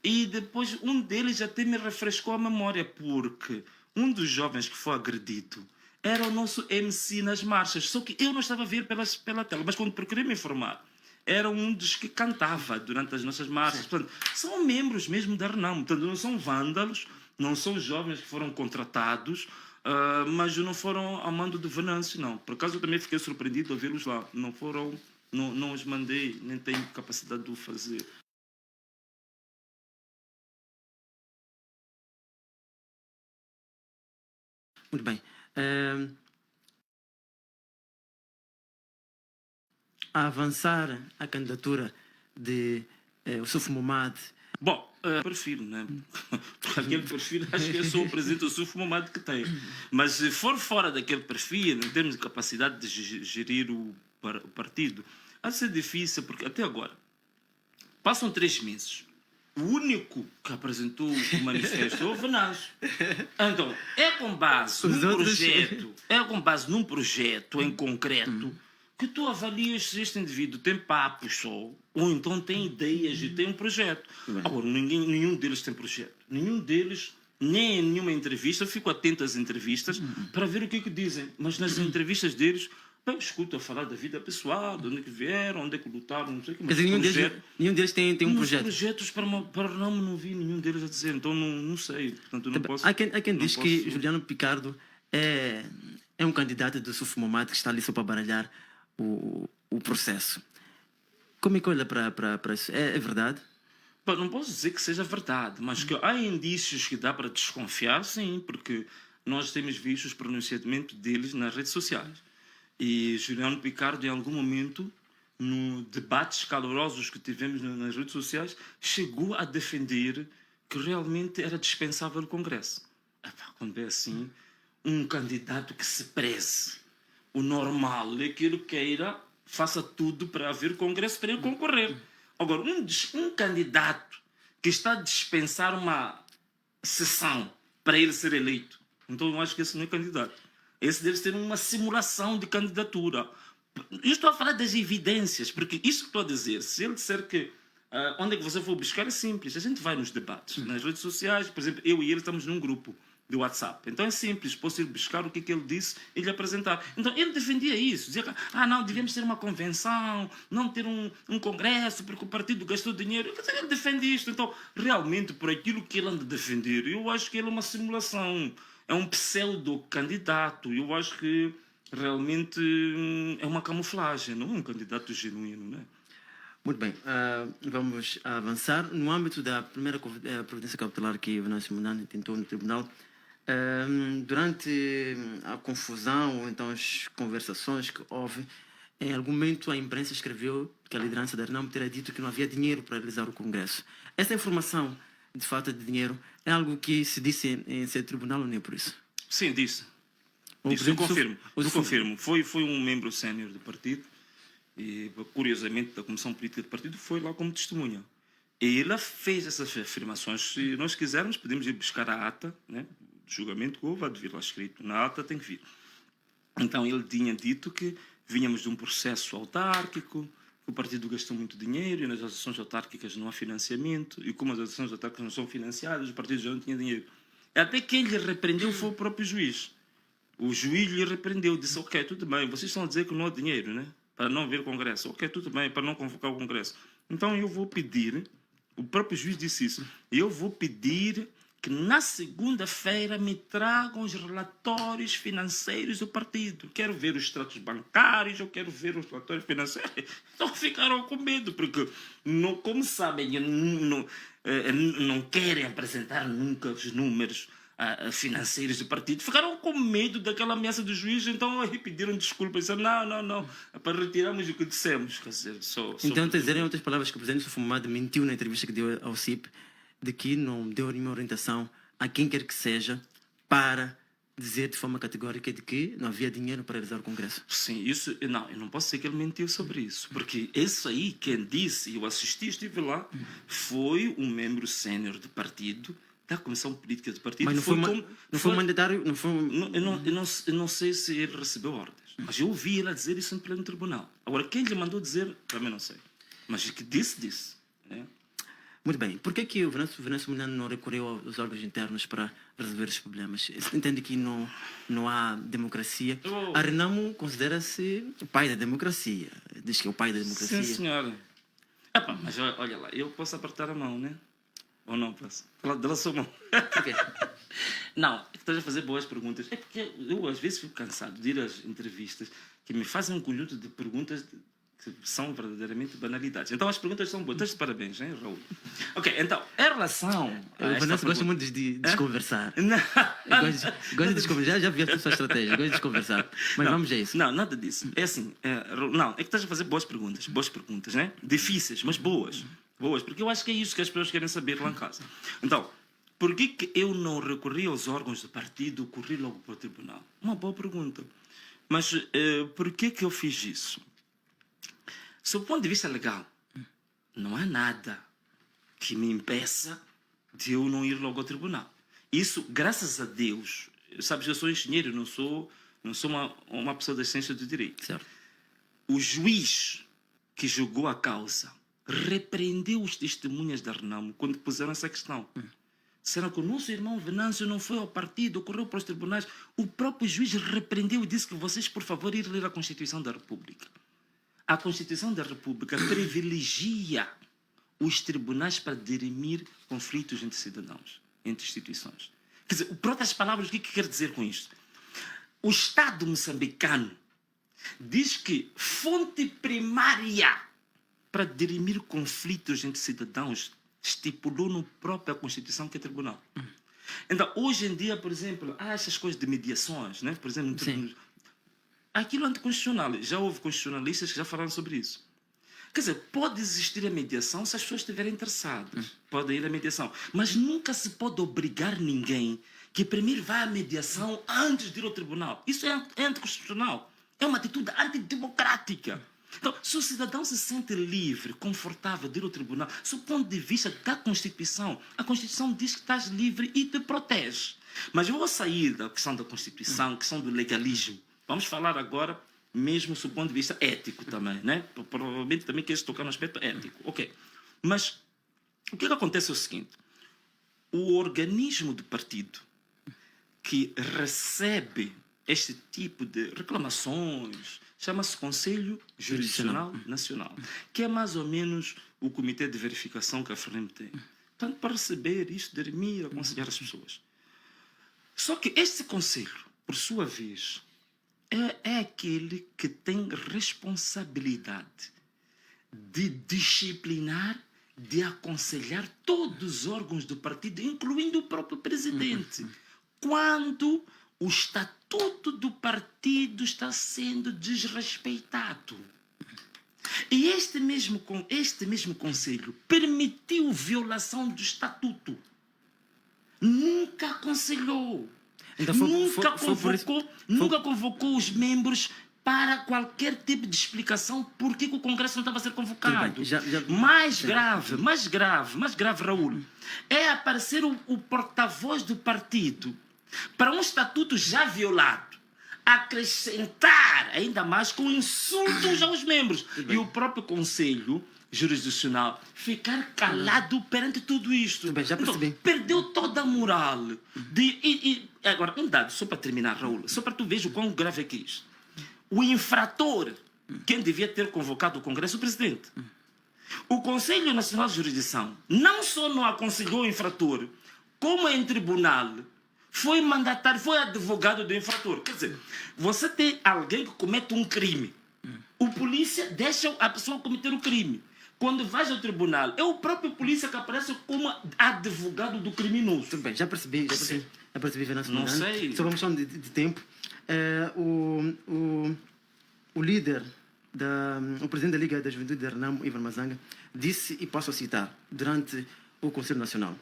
E depois um deles até me refrescou a memória, porque um dos jovens que foi agredido era o nosso MC nas marchas. Só que eu não estava a ver pela tela, mas quando procurei me informar, era um dos que cantava durante as nossas marchas. Portanto, são membros mesmo da Renamo. Portanto, não são vândalos, não são jovens que foram contratados, mas não foram ao mando do Venâncio, não. Por acaso eu também fiquei surpreendido a vê-los lá. Não os mandei, nem tenho capacidade de o fazer. Muito bem. A avançar a candidatura de Ossuf Momad. Bom, perfil, né? Aquele perfil, acho que eu sou o presidente do Ossuf Momad que tem. Mas se for fora daquele perfil, em termos de capacidade de gerir o partido, vai ser difícil, porque até agora passam 3 meses. O único que apresentou o manifesto é o Venâncio. Então, é com base num projeto em concreto que tu avalias se este indivíduo tem papos só, ou então tem ideias e tem um projeto. Agora, nenhum deles tem projeto. Nenhum deles, nem em nenhuma entrevista, eu fico atento às entrevistas para ver o que dizem. Mas nas entrevistas deles, eu escuto a falar da vida pessoal, de onde é que vieram, onde é que lutaram, não sei o que. Mas nenhum deles tem um projeto. Projetos para não vi nenhum deles a dizer, então não sei. Portanto, não posso, há quem diz que Juliano Picardo é um candidato do Ossuf Momad que está ali só para baralhar o processo. Como é que olha para isso? É verdade? Bom, não posso dizer que seja verdade, mas que há indícios que dá para desconfiar, sim, porque nós temos visto os pronunciamentos deles nas redes sociais. E Juliano Picardo, em algum momento, no debates calorosos que tivemos nas redes sociais, chegou a defender que realmente era dispensável o Congresso. Quando é assim, um candidato que se preze, o normal é que ele queira, faça tudo para haver Congresso para ele concorrer. Agora, um candidato que está a dispensar uma sessão para ele ser eleito, então eu acho que esse não é candidato. Esse deve ser uma simulação de candidatura. Eu estou a falar das evidências, porque isso que estou a dizer, se ele disser que onde é que você for buscar, é simples. A gente vai nos debates, nas redes sociais. Por exemplo, eu e ele estamos num grupo de WhatsApp. Então é simples, posso ir buscar o que ele disse e lhe apresentar. Então ele defendia isso. Dizia que não, devíamos ter uma convenção, não ter um congresso, porque o partido gastou dinheiro. Ele defende isto. Então, realmente, por aquilo que ele anda a defender, eu acho que ele é uma simulação. É um pseudo-candidato. Eu acho que realmente é uma camuflagem, não é um candidato genuíno, né? Muito bem, vamos avançar. No âmbito da primeira providência cautelar que Venâncio Mondlane tentou no tribunal, Durante a confusão ou então as conversações que houve, em algum momento a imprensa escreveu que a liderança da Renamo teria dito que não havia dinheiro para realizar o Congresso. Essa informação de falta de dinheiro é algo que se disse em seu tribunal ou nem por isso? Sim, disse. O Disse, eu presidente confirmo. Eu confirmo. Foi um membro sénior do partido e, curiosamente, da Comissão Política do partido, foi lá como testemunha. E ele fez essas afirmações. Se nós quisermos, podemos ir buscar a ata, né, do julgamento que houve, há de vir lá escrito. Na ata tem que vir. Então, ele tinha dito que vínhamos de um processo autárquico, que o partido gastou muito dinheiro e nas ações autárquicas não há financiamento, e como as ações autárquicas não são financiadas, o partido já não tinha dinheiro. Até que ele repreendeu foi o próprio juiz. O juiz lhe repreendeu, disse, ok, tudo bem, vocês estão a dizer que não há dinheiro, né? Para não haver congresso. Ok, tudo bem, para não convocar o congresso. Então eu vou pedir, o próprio juiz disse isso, eu vou pedir que na segunda-feira me tragam os relatórios financeiros do partido. Quero ver os extratos bancários, eu quero ver os relatórios financeiros. Então ficaram com medo, porque, não, como sabem, não querem apresentar nunca os números financeiros do partido. Ficaram com medo daquela ameaça do juiz, então aí pediram desculpas. Não, para retirarmos o que dissemos. Quer dizer, então, dizer em outras palavras que o presidente Fumado mentiu na entrevista que deu ao CIP, de que não deu nenhuma orientação a quem quer que seja para dizer de forma categórica de que não havia dinheiro para realizar o Congresso. Sim, isso, não, eu não posso dizer que ele mentiu sobre isso, porque isso aí, quem disse, eu assisti, estive lá, foi um membro sénior do partido, da Comissão Política do partido. Mas não foi mandatário? Não foi... Eu não sei se ele recebeu ordens, mas eu ouvi ele dizer isso em pleno tribunal. Agora, quem lhe mandou dizer, também não sei. Mas que disse. Né? Muito bem. Por que o Venâncio Milano não recorreu aos órgãos internos para resolver os problemas? Você entende que não há democracia? A Renamo considera-se o pai da democracia. Diz que é o pai da democracia. Sim, senhora. Mas olha lá, eu posso apertar a mão, né? Ou não posso? Dá sua mão. Por quê? Não, estás a fazer boas perguntas. É porque eu às vezes fico cansado de ir às entrevistas que me fazem um conjunto de perguntas que são verdadeiramente banalidades. Então as perguntas são boas. Estás de parabéns, hein, Raul? Ok, então, em relação o Venâncio gosta muito de desconversar. Gosta de desconversar. Já vi a sua estratégia. Gosta de desconversar. Mas vamos a isso. Não, nada disso. É assim, não, é que estás a fazer boas perguntas, né? Difíceis, mas boas. Boas, porque eu acho que é isso que as pessoas querem saber lá em casa. Então, por que eu não recorri aos órgãos do partido, corri logo para o tribunal? Uma boa pergunta. Mas por que eu fiz isso? Sob o ponto de vista legal, não há nada que me impeça de eu não ir logo ao tribunal. Isso, graças a Deus, sabes, eu sou engenheiro, não sou uma pessoa da ciência do direito. Certo. O juiz que julgou a causa repreendeu os testemunhas da Renamo quando puseram essa questão. Disseram que o nosso irmão Venâncio não foi ao partido, correu para os tribunais. O próprio juiz repreendeu e disse que vocês, por favor, irem ler a Constituição da República. A Constituição da República privilegia os tribunais para dirimir conflitos entre cidadãos, entre instituições. Quer dizer, por outras palavras, o que quer dizer com isto? O Estado moçambicano diz que fonte primária para dirimir conflitos entre cidadãos estipulou na própria Constituição que é tribunal. Então, hoje em dia, por exemplo, há essas coisas de mediações, né? Por exemplo, aquilo é anticonstitucional. Já houve constitucionalistas que já falaram sobre isso. Quer dizer, pode existir a mediação se as pessoas estiverem interessadas. Pode ir à mediação. Mas nunca se pode obrigar ninguém que primeiro vá à mediação antes de ir ao tribunal. Isso é anticonstitucional. É uma atitude antidemocrática. Então, se o cidadão se sente livre, confortável de ir ao tribunal, do ponto de vista da Constituição, a Constituição diz que estás livre e te protege. Mas eu vou sair da questão da Constituição, questão do legalismo. Vamos falar agora, mesmo do ponto de vista ético também, né? Provavelmente também queres tocar no aspecto ético. Ok. Mas o que acontece é o seguinte. O organismo do partido que recebe este tipo de reclamações chama-se Conselho Jurisdicional Nacional, que é mais ou menos o comitê de verificação que a FREM tem. Portanto, para receber isto, dirimir, aconselhar as pessoas. Só que este conselho, por sua vez, é aquele que tem responsabilidade de disciplinar, de aconselhar todos os órgãos do partido, incluindo o próprio presidente. quando o estatuto do partido está sendo desrespeitado. E este mesmo conselho permitiu violação do estatuto. Nunca aconselhou. Então, Nunca convocou os membros para qualquer tipo de explicação por que o Congresso não estava a ser convocado. Mais grave, Raul, é aparecer o porta-voz do partido para um estatuto já violado, acrescentar ainda mais com insultos aos membros. E o próprio Conselho Jurisdicional ficar calado perante tudo isto. Já percebi. Então, perdeu toda a moral. Agora, um dado, só para terminar, Raul, só para tu veres o quão grave é que é isto. O infrator, quem devia ter convocado o Congresso, o presidente. O Conselho Nacional de Jurisdição não só não aconselhou o infrator, como em tribunal foi mandatário, foi advogado do infrator. Quer dizer, você tem alguém que comete um crime. O polícia deixa a pessoa cometer o crime. Quando vais ao tribunal, é o próprio polícia que aparece como advogado do criminoso. Tudo bem, já percebi, Venâncio. Não sei. Só uma questão de tempo. O líder, o presidente da Liga da Juventude de Renamo, Ivan Mazanga, disse, e posso citar, durante o Conselho Nacional: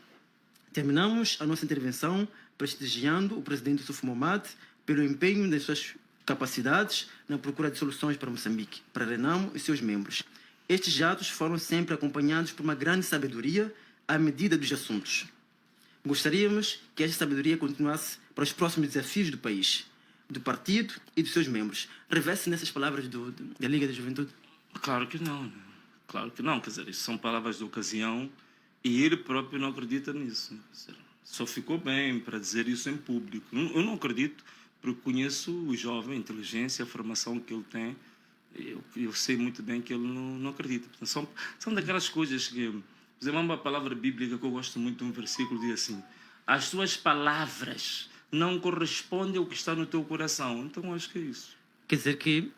terminamos a nossa intervenção prestigiando o presidente Suf Momad pelo empenho das suas capacidades na procura de soluções para Moçambique, para Renamo e seus membros. Estes atos foram sempre acompanhados por uma grande sabedoria à medida dos assuntos. Gostaríamos que esta sabedoria continuasse para os próximos desafios do país, do partido e dos seus membros. Reveste nessas palavras da Liga da Juventude? Claro que não. Claro que não. Quer dizer, isso são palavras de ocasião e ele próprio não acredita nisso. Quer dizer, só ficou bem para dizer isso em público. Eu não acredito, porque conheço o jovem, a inteligência, a formação que ele tem. Eu sei muito bem que ele não acredita. Portanto, são daquelas coisas que... Por exemplo, uma palavra bíblica que eu gosto muito, um versículo diz assim: as tuas palavras não correspondem ao que está no teu coração. Então, acho que é isso. Quer dizer que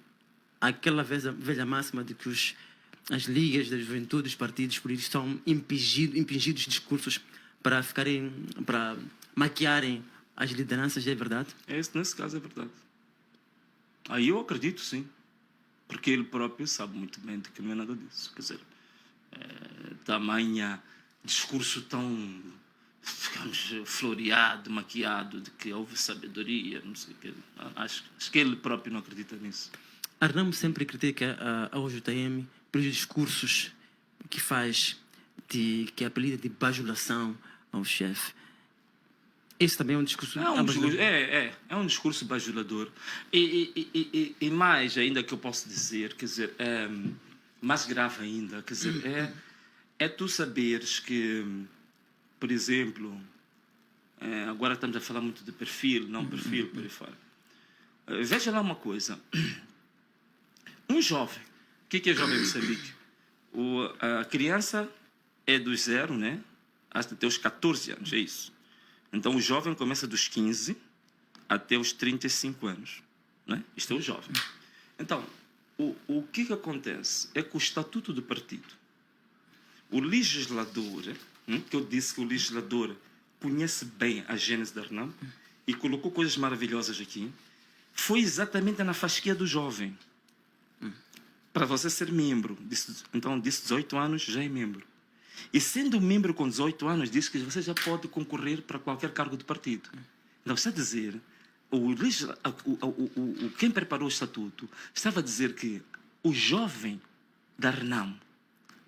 aquela velha máxima de que as ligas da juventude, os partidos políticos são impingidos discursos para maquiarem as lideranças, é verdade? Nesse caso é verdade. Aí eu acredito, sim. Porque ele próprio sabe muito bem de que não é nada disso. Quer dizer, tamanha discurso tão, digamos, floreado, maquiado, de que houve sabedoria, não sei o quê. Acho que ele próprio não acredita nisso. Renamo sempre critica a OJM pelos discursos que faz, que apelida de bajulação ao chefe. Esse também é um discurso... É um discurso bajulador. E mais ainda que eu posso dizer, quer dizer, mais grave ainda, quer dizer, é tu saberes que, por exemplo, agora estamos a falar muito de perfil, não perfil, por aí fora. Veja lá uma coisa. Um jovem, o que é jovem em Moçambique? A criança é dos 0, né? Até os 14 anos, é isso. Então, o jovem começa dos 15 até os 35 anos. Né? Isto é o jovem. Então, o que acontece é que o estatuto do partido, o legislador, que eu disse que o legislador conhece bem a gênese da Renamo e colocou coisas maravilhosas aqui, foi exatamente na fasquia do jovem. Para você ser membro, então, disse 18 anos, já é membro. E sendo membro com 18 anos, diz que você já pode concorrer para qualquer cargo do partido. Então, está a dizer, quem preparou o estatuto estava a dizer que o jovem da Renamo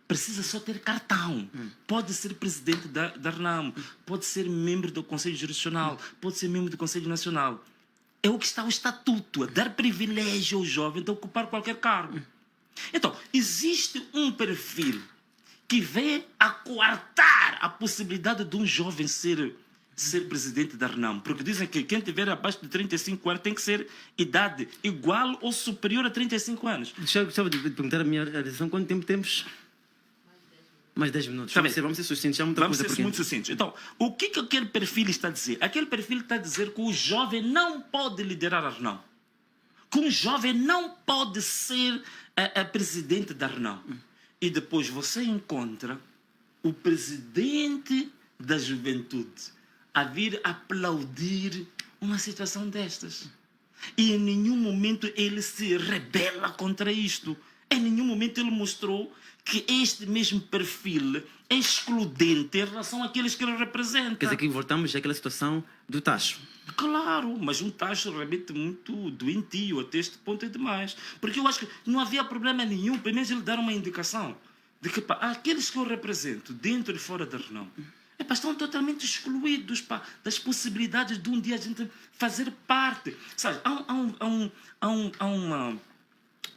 precisa só ter cartão. Pode ser presidente da Renamo, pode ser membro do Conselho Jurisdicional, pode ser membro do Conselho Nacional. É o que está o estatuto, a dar privilégio ao jovem de ocupar qualquer cargo. Então, existe um perfil que vem a coartar a possibilidade de um jovem ser presidente da Renamo. Porque dizem que quem tiver abaixo de 35 anos tem que ser idade igual ou superior a 35 anos. Gostava de perguntar a minha realização: quanto tempo temos? Mais 10 minutos. Vamos ser sucintos. Vamos ser muito sucintos. Então, o que aquele perfil está a dizer? Aquele perfil está a dizer que o jovem não pode liderar a Renamo. Que um jovem não pode ser a presidente da Renamo. E depois você encontra o presidente da juventude a vir aplaudir uma situação destas. E em nenhum momento ele se rebela contra isto. Em nenhum momento ele mostrou que este mesmo perfil é excludente em relação àqueles que ele representa. Quer dizer que voltamos àquela situação do tacho. Claro, mas um tacho realmente muito doentio, até este ponto é demais. Porque eu acho que não havia problema nenhum, pelo menos ele dar uma indicação de que aqueles que eu represento, dentro e fora da Renamo, estão totalmente excluídos das possibilidades de um dia a gente fazer parte. Sabe,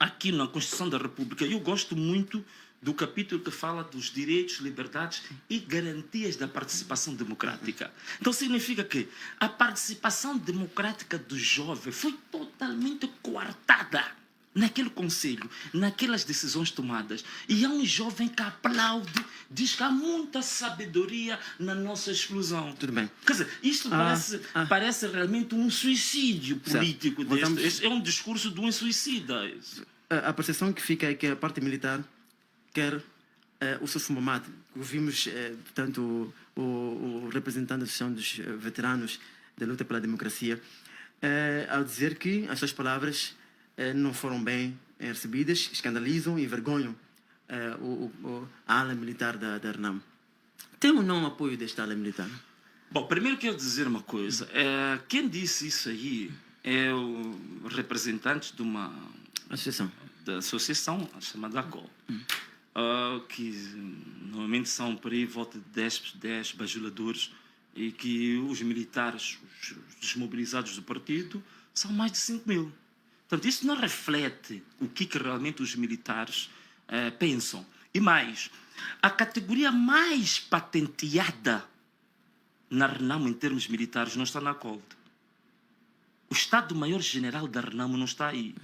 aqui na Constituição da República, eu gosto muito do capítulo que fala dos direitos, liberdades e garantias da participação democrática. Então significa que a participação democrática do jovem foi totalmente coartada naquele conselho, naquelas decisões tomadas. E há um jovem que aplaude, diz que há muita sabedoria na nossa exclusão. Tudo bem. Quer dizer, isto parece realmente um suicídio político. Este é um discurso de um suicida. A percepção que fica é que a parte militar quer o Suf Mahamat. Ouvimos, portanto, o representante da Associação dos Veteranos da Luta pela Democracia ao dizer que as suas palavras não foram bem recebidas, escandalizam e envergonham a ala militar da Renamo. Tem ou não apoio desta ala militar? Bom, primeiro quero dizer uma coisa. Quem disse isso aí é o representante de uma associação chamada ACOL. Que normalmente são por aí volta de 10 bajuladores e que os militares, os desmobilizados do partido, são mais de 5 mil. Portanto, isso não reflete o que realmente os militares pensam. E mais, a categoria mais patenteada na Renamo em termos militares não está na COLD. O Estado-Maior-General da Renamo não está aí.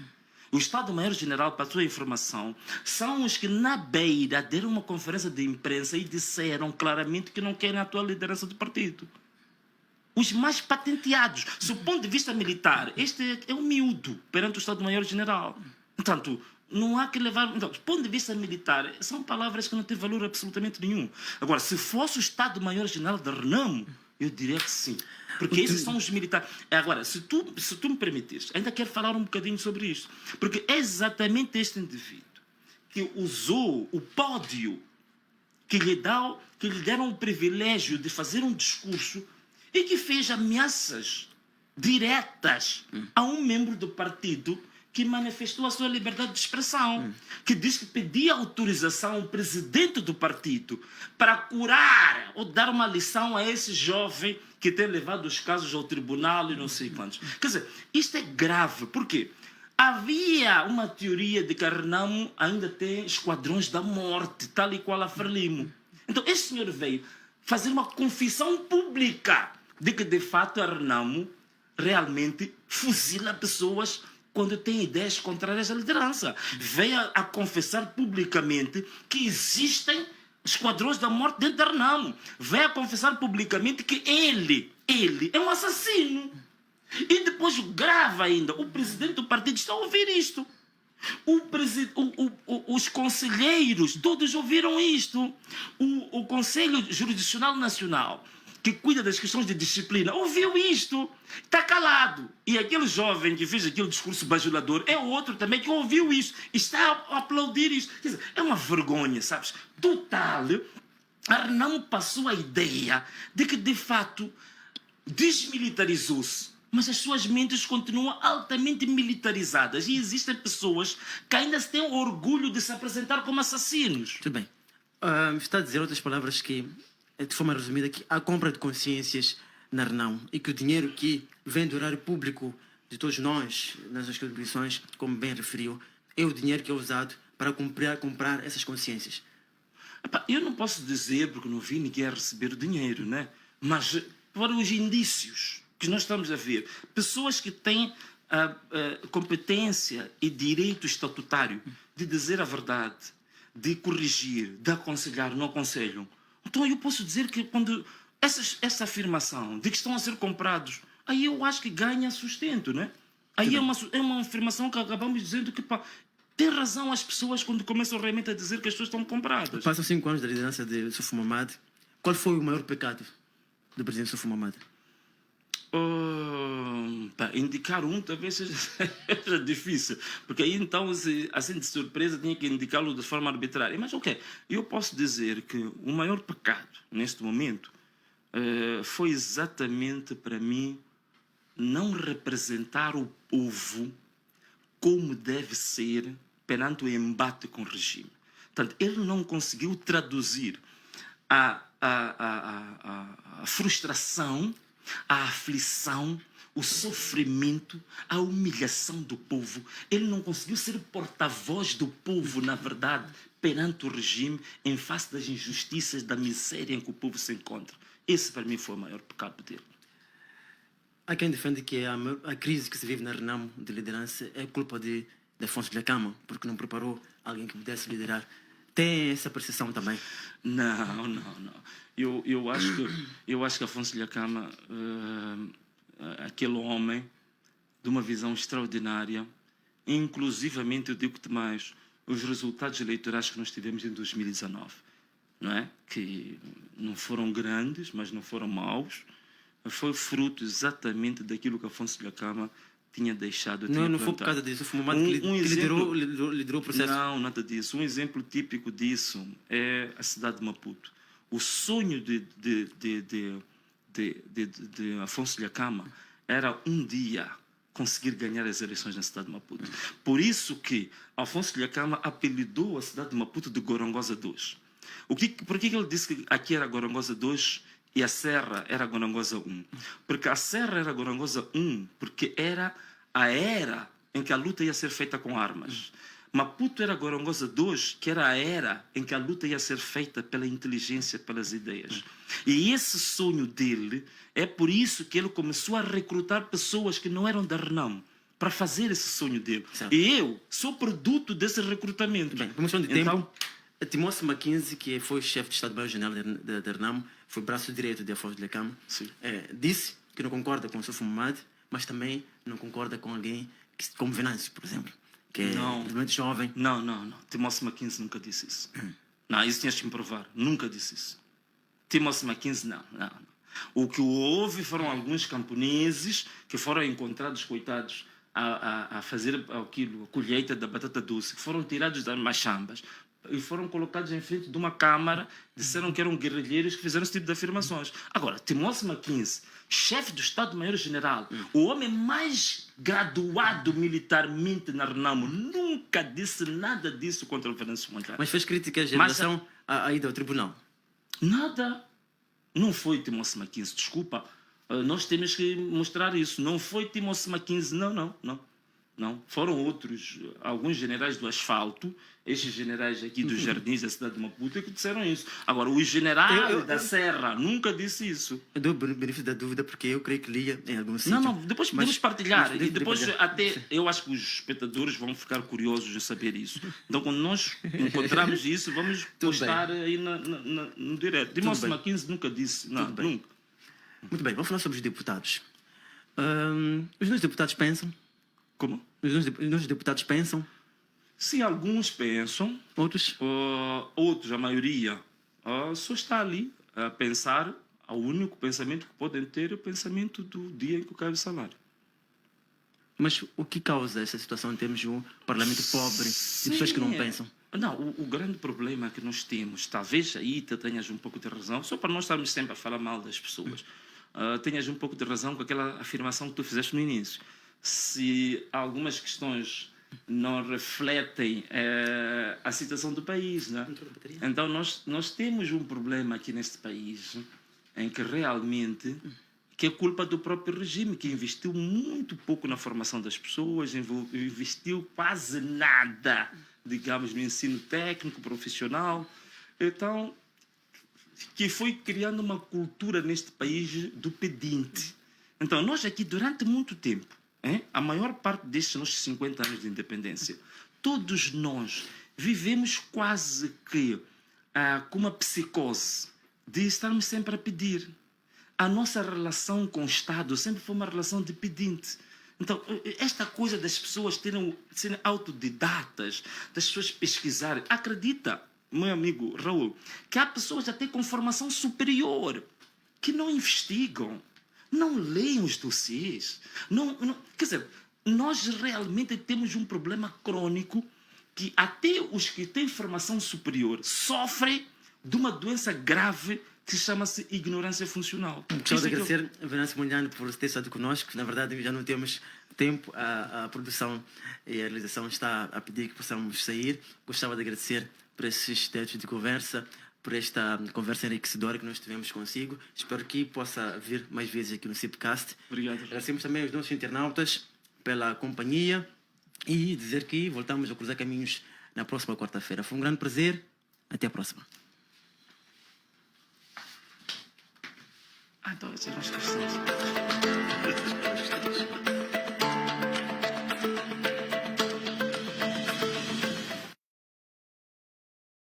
O Estado-Maior-General, para a sua informação, são os que na beira deram uma conferência de imprensa e disseram claramente que não querem a atual liderança do partido. Os mais patenteados. Do ponto de vista militar, este é um miúdo perante o Estado-Maior-General. Portanto, não há que levar... Então, do ponto de vista militar, são palavras que não têm valor absolutamente nenhum. Agora, se fosse o Estado-Maior-General da Renamo, eu diria que sim. Porque esses são os militares. Agora, se tu me permitires, ainda quero falar um bocadinho sobre isso. Porque é exatamente este indivíduo que usou o pódio que lhe deram o privilégio de fazer um discurso e que fez ameaças diretas a um membro do partido que manifestou a sua liberdade de expressão, que diz que pedia autorização ao presidente do partido para curar ou dar uma lição a esse jovem que tem levado os casos ao tribunal e não sei quantos. Quer dizer, isto é grave, porque havia uma teoria de que a Renamo ainda tem esquadrões da morte, tal e qual a Frelimo. Então, este senhor veio fazer uma confissão pública de que, de fato, a Renamo realmente fuzila pessoas quando tem ideias contrárias à liderança. Veio a confessar publicamente que existem esquadrões da morte dentro da Renamo. Veio a confessar publicamente que ele é um assassino. E depois grava ainda. O presidente do partido está a ouvir isto. Os conselheiros todos ouviram isto. O Conselho Jurisdicional Nacional, que cuida das questões de disciplina, ouviu isto, está calado. E aquele jovem que fez aquele discurso bajulador é outro também que ouviu isso, está a aplaudir isso. Quer dizer, é uma vergonha, sabes? Total. A Renamo passou a ideia de que, de fato, desmilitarizou-se, mas as suas mentes continuam altamente militarizadas e existem pessoas que ainda têm orgulho de se apresentar como assassinos. Tudo bem. Está a dizer outras palavras que, de forma resumida, que há compra de consciências na Renamo e que o dinheiro que vem do horário público de todos nós, nas contribuições, como bem referiu, é o dinheiro que é usado para comprar essas consciências. Eu não posso dizer, porque não vi ninguém a receber o dinheiro, né? Mas para os indícios que nós estamos a ver, pessoas que têm competência e direito estatutário de dizer a verdade, de corrigir, de aconselhar, não aconselham. Então eu posso dizer que quando essa afirmação de que estão a ser comprados, aí eu acho que ganha sustento, né? Aí é uma afirmação que acabamos dizendo que tem razão as pessoas quando começam realmente a dizer que as pessoas estão compradas. Passam 5 anos da liderança de Suf Mahamat. Qual foi o maior pecado do presidente Sufo Mahamat? Para indicar um talvez seja difícil, porque aí então, assim de surpresa, tinha que indicá-lo de forma arbitrária. Mas ok, eu posso dizer que o maior pecado neste momento foi exatamente para mim não representar o povo como deve ser perante o embate com o regime. Portanto, ele não conseguiu traduzir a frustração, a aflição, o sofrimento, a humilhação do povo. Ele não conseguiu ser porta-voz do povo, na verdade, perante o regime, em face das injustiças, da miséria em que o povo se encontra. Esse, para mim, foi o maior pecado dele. Há quem defende que a crise que se vive na Renamo de liderança é culpa de Afonso Dhlakama, porque não preparou alguém que pudesse liderar. Tem essa percepção também? Não. Eu acho que Afonso Dhlakama, aquele homem de uma visão extraordinária, inclusivamente, eu digo-te mais, os resultados eleitorais que nós tivemos em 2019, não é? Que não foram grandes, mas não foram maus, foi fruto exatamente daquilo que Afonso Dhlakama tinha deixado. Não foi por causa disso, foi o Mahamat que liderou o processo. Não, nada disso. Um exemplo típico disso é a cidade de Maputo. O sonho de Afonso Dhlakama era um dia conseguir ganhar as eleições na cidade de Maputo. Por isso que Afonso Dhlakama apelidou a cidade de Maputo de Gorongosa 2. Por que ele disse que aqui era Gorongosa 2 e a Serra era Gorongosa 1? Porque a Serra era Gorongosa 1 porque era a era em que a luta ia ser feita com armas. Maputo era Gorongosa 2, que era a era em que a luta ia ser feita pela inteligência, pelas ideias. E esse sonho dele, é por isso que ele começou a recrutar pessoas que não eram da Renamo, para fazer esse sonho dele. Certo. E eu sou produto desse recrutamento. Bem, por questão de tempo, Timóteo Mackenzie, que foi chefe de Estado-Maior-General da Renamo, foi braço direito de Afonso Dhlakama, disse que não concorda com o Sufo Mahamat, mas também não concorda com alguém como Venâncio, por exemplo, que é muito jovem. Não. Timóteo Mackenzie nunca disse isso. Não, isso tinhas que me provar. Nunca disse isso. Timóteo Mackenzie, não. O que houve foram alguns camponeses que foram encontrados, coitados, a fazer aquilo, a colheita da batata doce, que foram tirados das machambas e foram colocados em frente de uma câmara, disseram que eram guerrilheiros que fizeram esse tipo de afirmações. Agora, Timóteo Mackenzie, chefe do Estado-Maior-General, o homem mais graduado militarmente na Renamo, nunca disse nada disso contra o Venâncio Mondlane. Mas fez críticas em relação à ida ao tribunal? Nada. Não foi Timóteo Mackenzie, desculpa. Nós temos que mostrar isso. Não foi Timóteo Mackenzie, não. Foram outros, alguns generais do asfalto, estes generais aqui dos jardins da cidade de Maputo, que disseram isso. Agora, o general da Serra nunca disse isso. Eu dou o benefício da dúvida porque eu creio que lia em algum sítio. Não, depois podemos partilhar. E depois até eu acho que os espectadores vão ficar curiosos de saber isso. Então, quando nós encontrarmos isso, vamos postar aí no direto. Timóteo Mackenzie nunca disse, nunca. Muito bem, vamos falar sobre os deputados. Os nossos deputados pensam? Como? Os nossos deputados pensam? Sim, alguns pensam. Outros? Outros, a maioria, só está ali a pensar. O único pensamento que podem ter é o pensamento do dia em que cai o salário. Mas o que causa essa situação em termos de um parlamento pobre e pessoas que não pensam? Não, o grande problema que nós temos, talvez aí tu tenhas um pouco de razão, só para nós estarmos sempre a falar mal das pessoas, tenhas um pouco de razão com aquela afirmação que tu fizeste no início. Se algumas questões não refletem a situação do país, né? Então nós temos um problema aqui neste país em que realmente que é culpa do próprio regime, que investiu muito pouco na formação das pessoas, investiu quase nada, digamos, no ensino técnico, profissional. Então, que foi criando uma cultura neste país do pedinte. Então, nós aqui, durante muito tempo, a maior parte destes nossos 50 anos de independência, todos nós vivemos quase que com uma psicose de estarmos sempre a pedir. A nossa relação com o Estado sempre foi uma relação de pedinte. Então, esta coisa das pessoas serem autodidatas, das pessoas pesquisarem, acredita, meu amigo Raul, que há pessoas até com formação superior que não investigam, não leem os dossiês. Quer dizer, nós realmente temos um problema crônico que até os que têm formação superior sofrem de uma doença grave que chama-se ignorância funcional. Gostava de agradecer a Venâncio Mondlane por ter estado conosco. Na verdade, já não temos tempo. A produção e a realização está a pedir que possamos sair. Gostava de agradecer por esses textos de conversa, por esta conversa enriquecedora que nós tivemos consigo. Espero que possa vir mais vezes aqui no CIPcast. Obrigado. Agradecemos também aos nossos internautas pela companhia e dizer que voltamos a cruzar caminhos na próxima quarta-feira. Foi um grande prazer. Até a próxima. Então, essa é a nossa questão.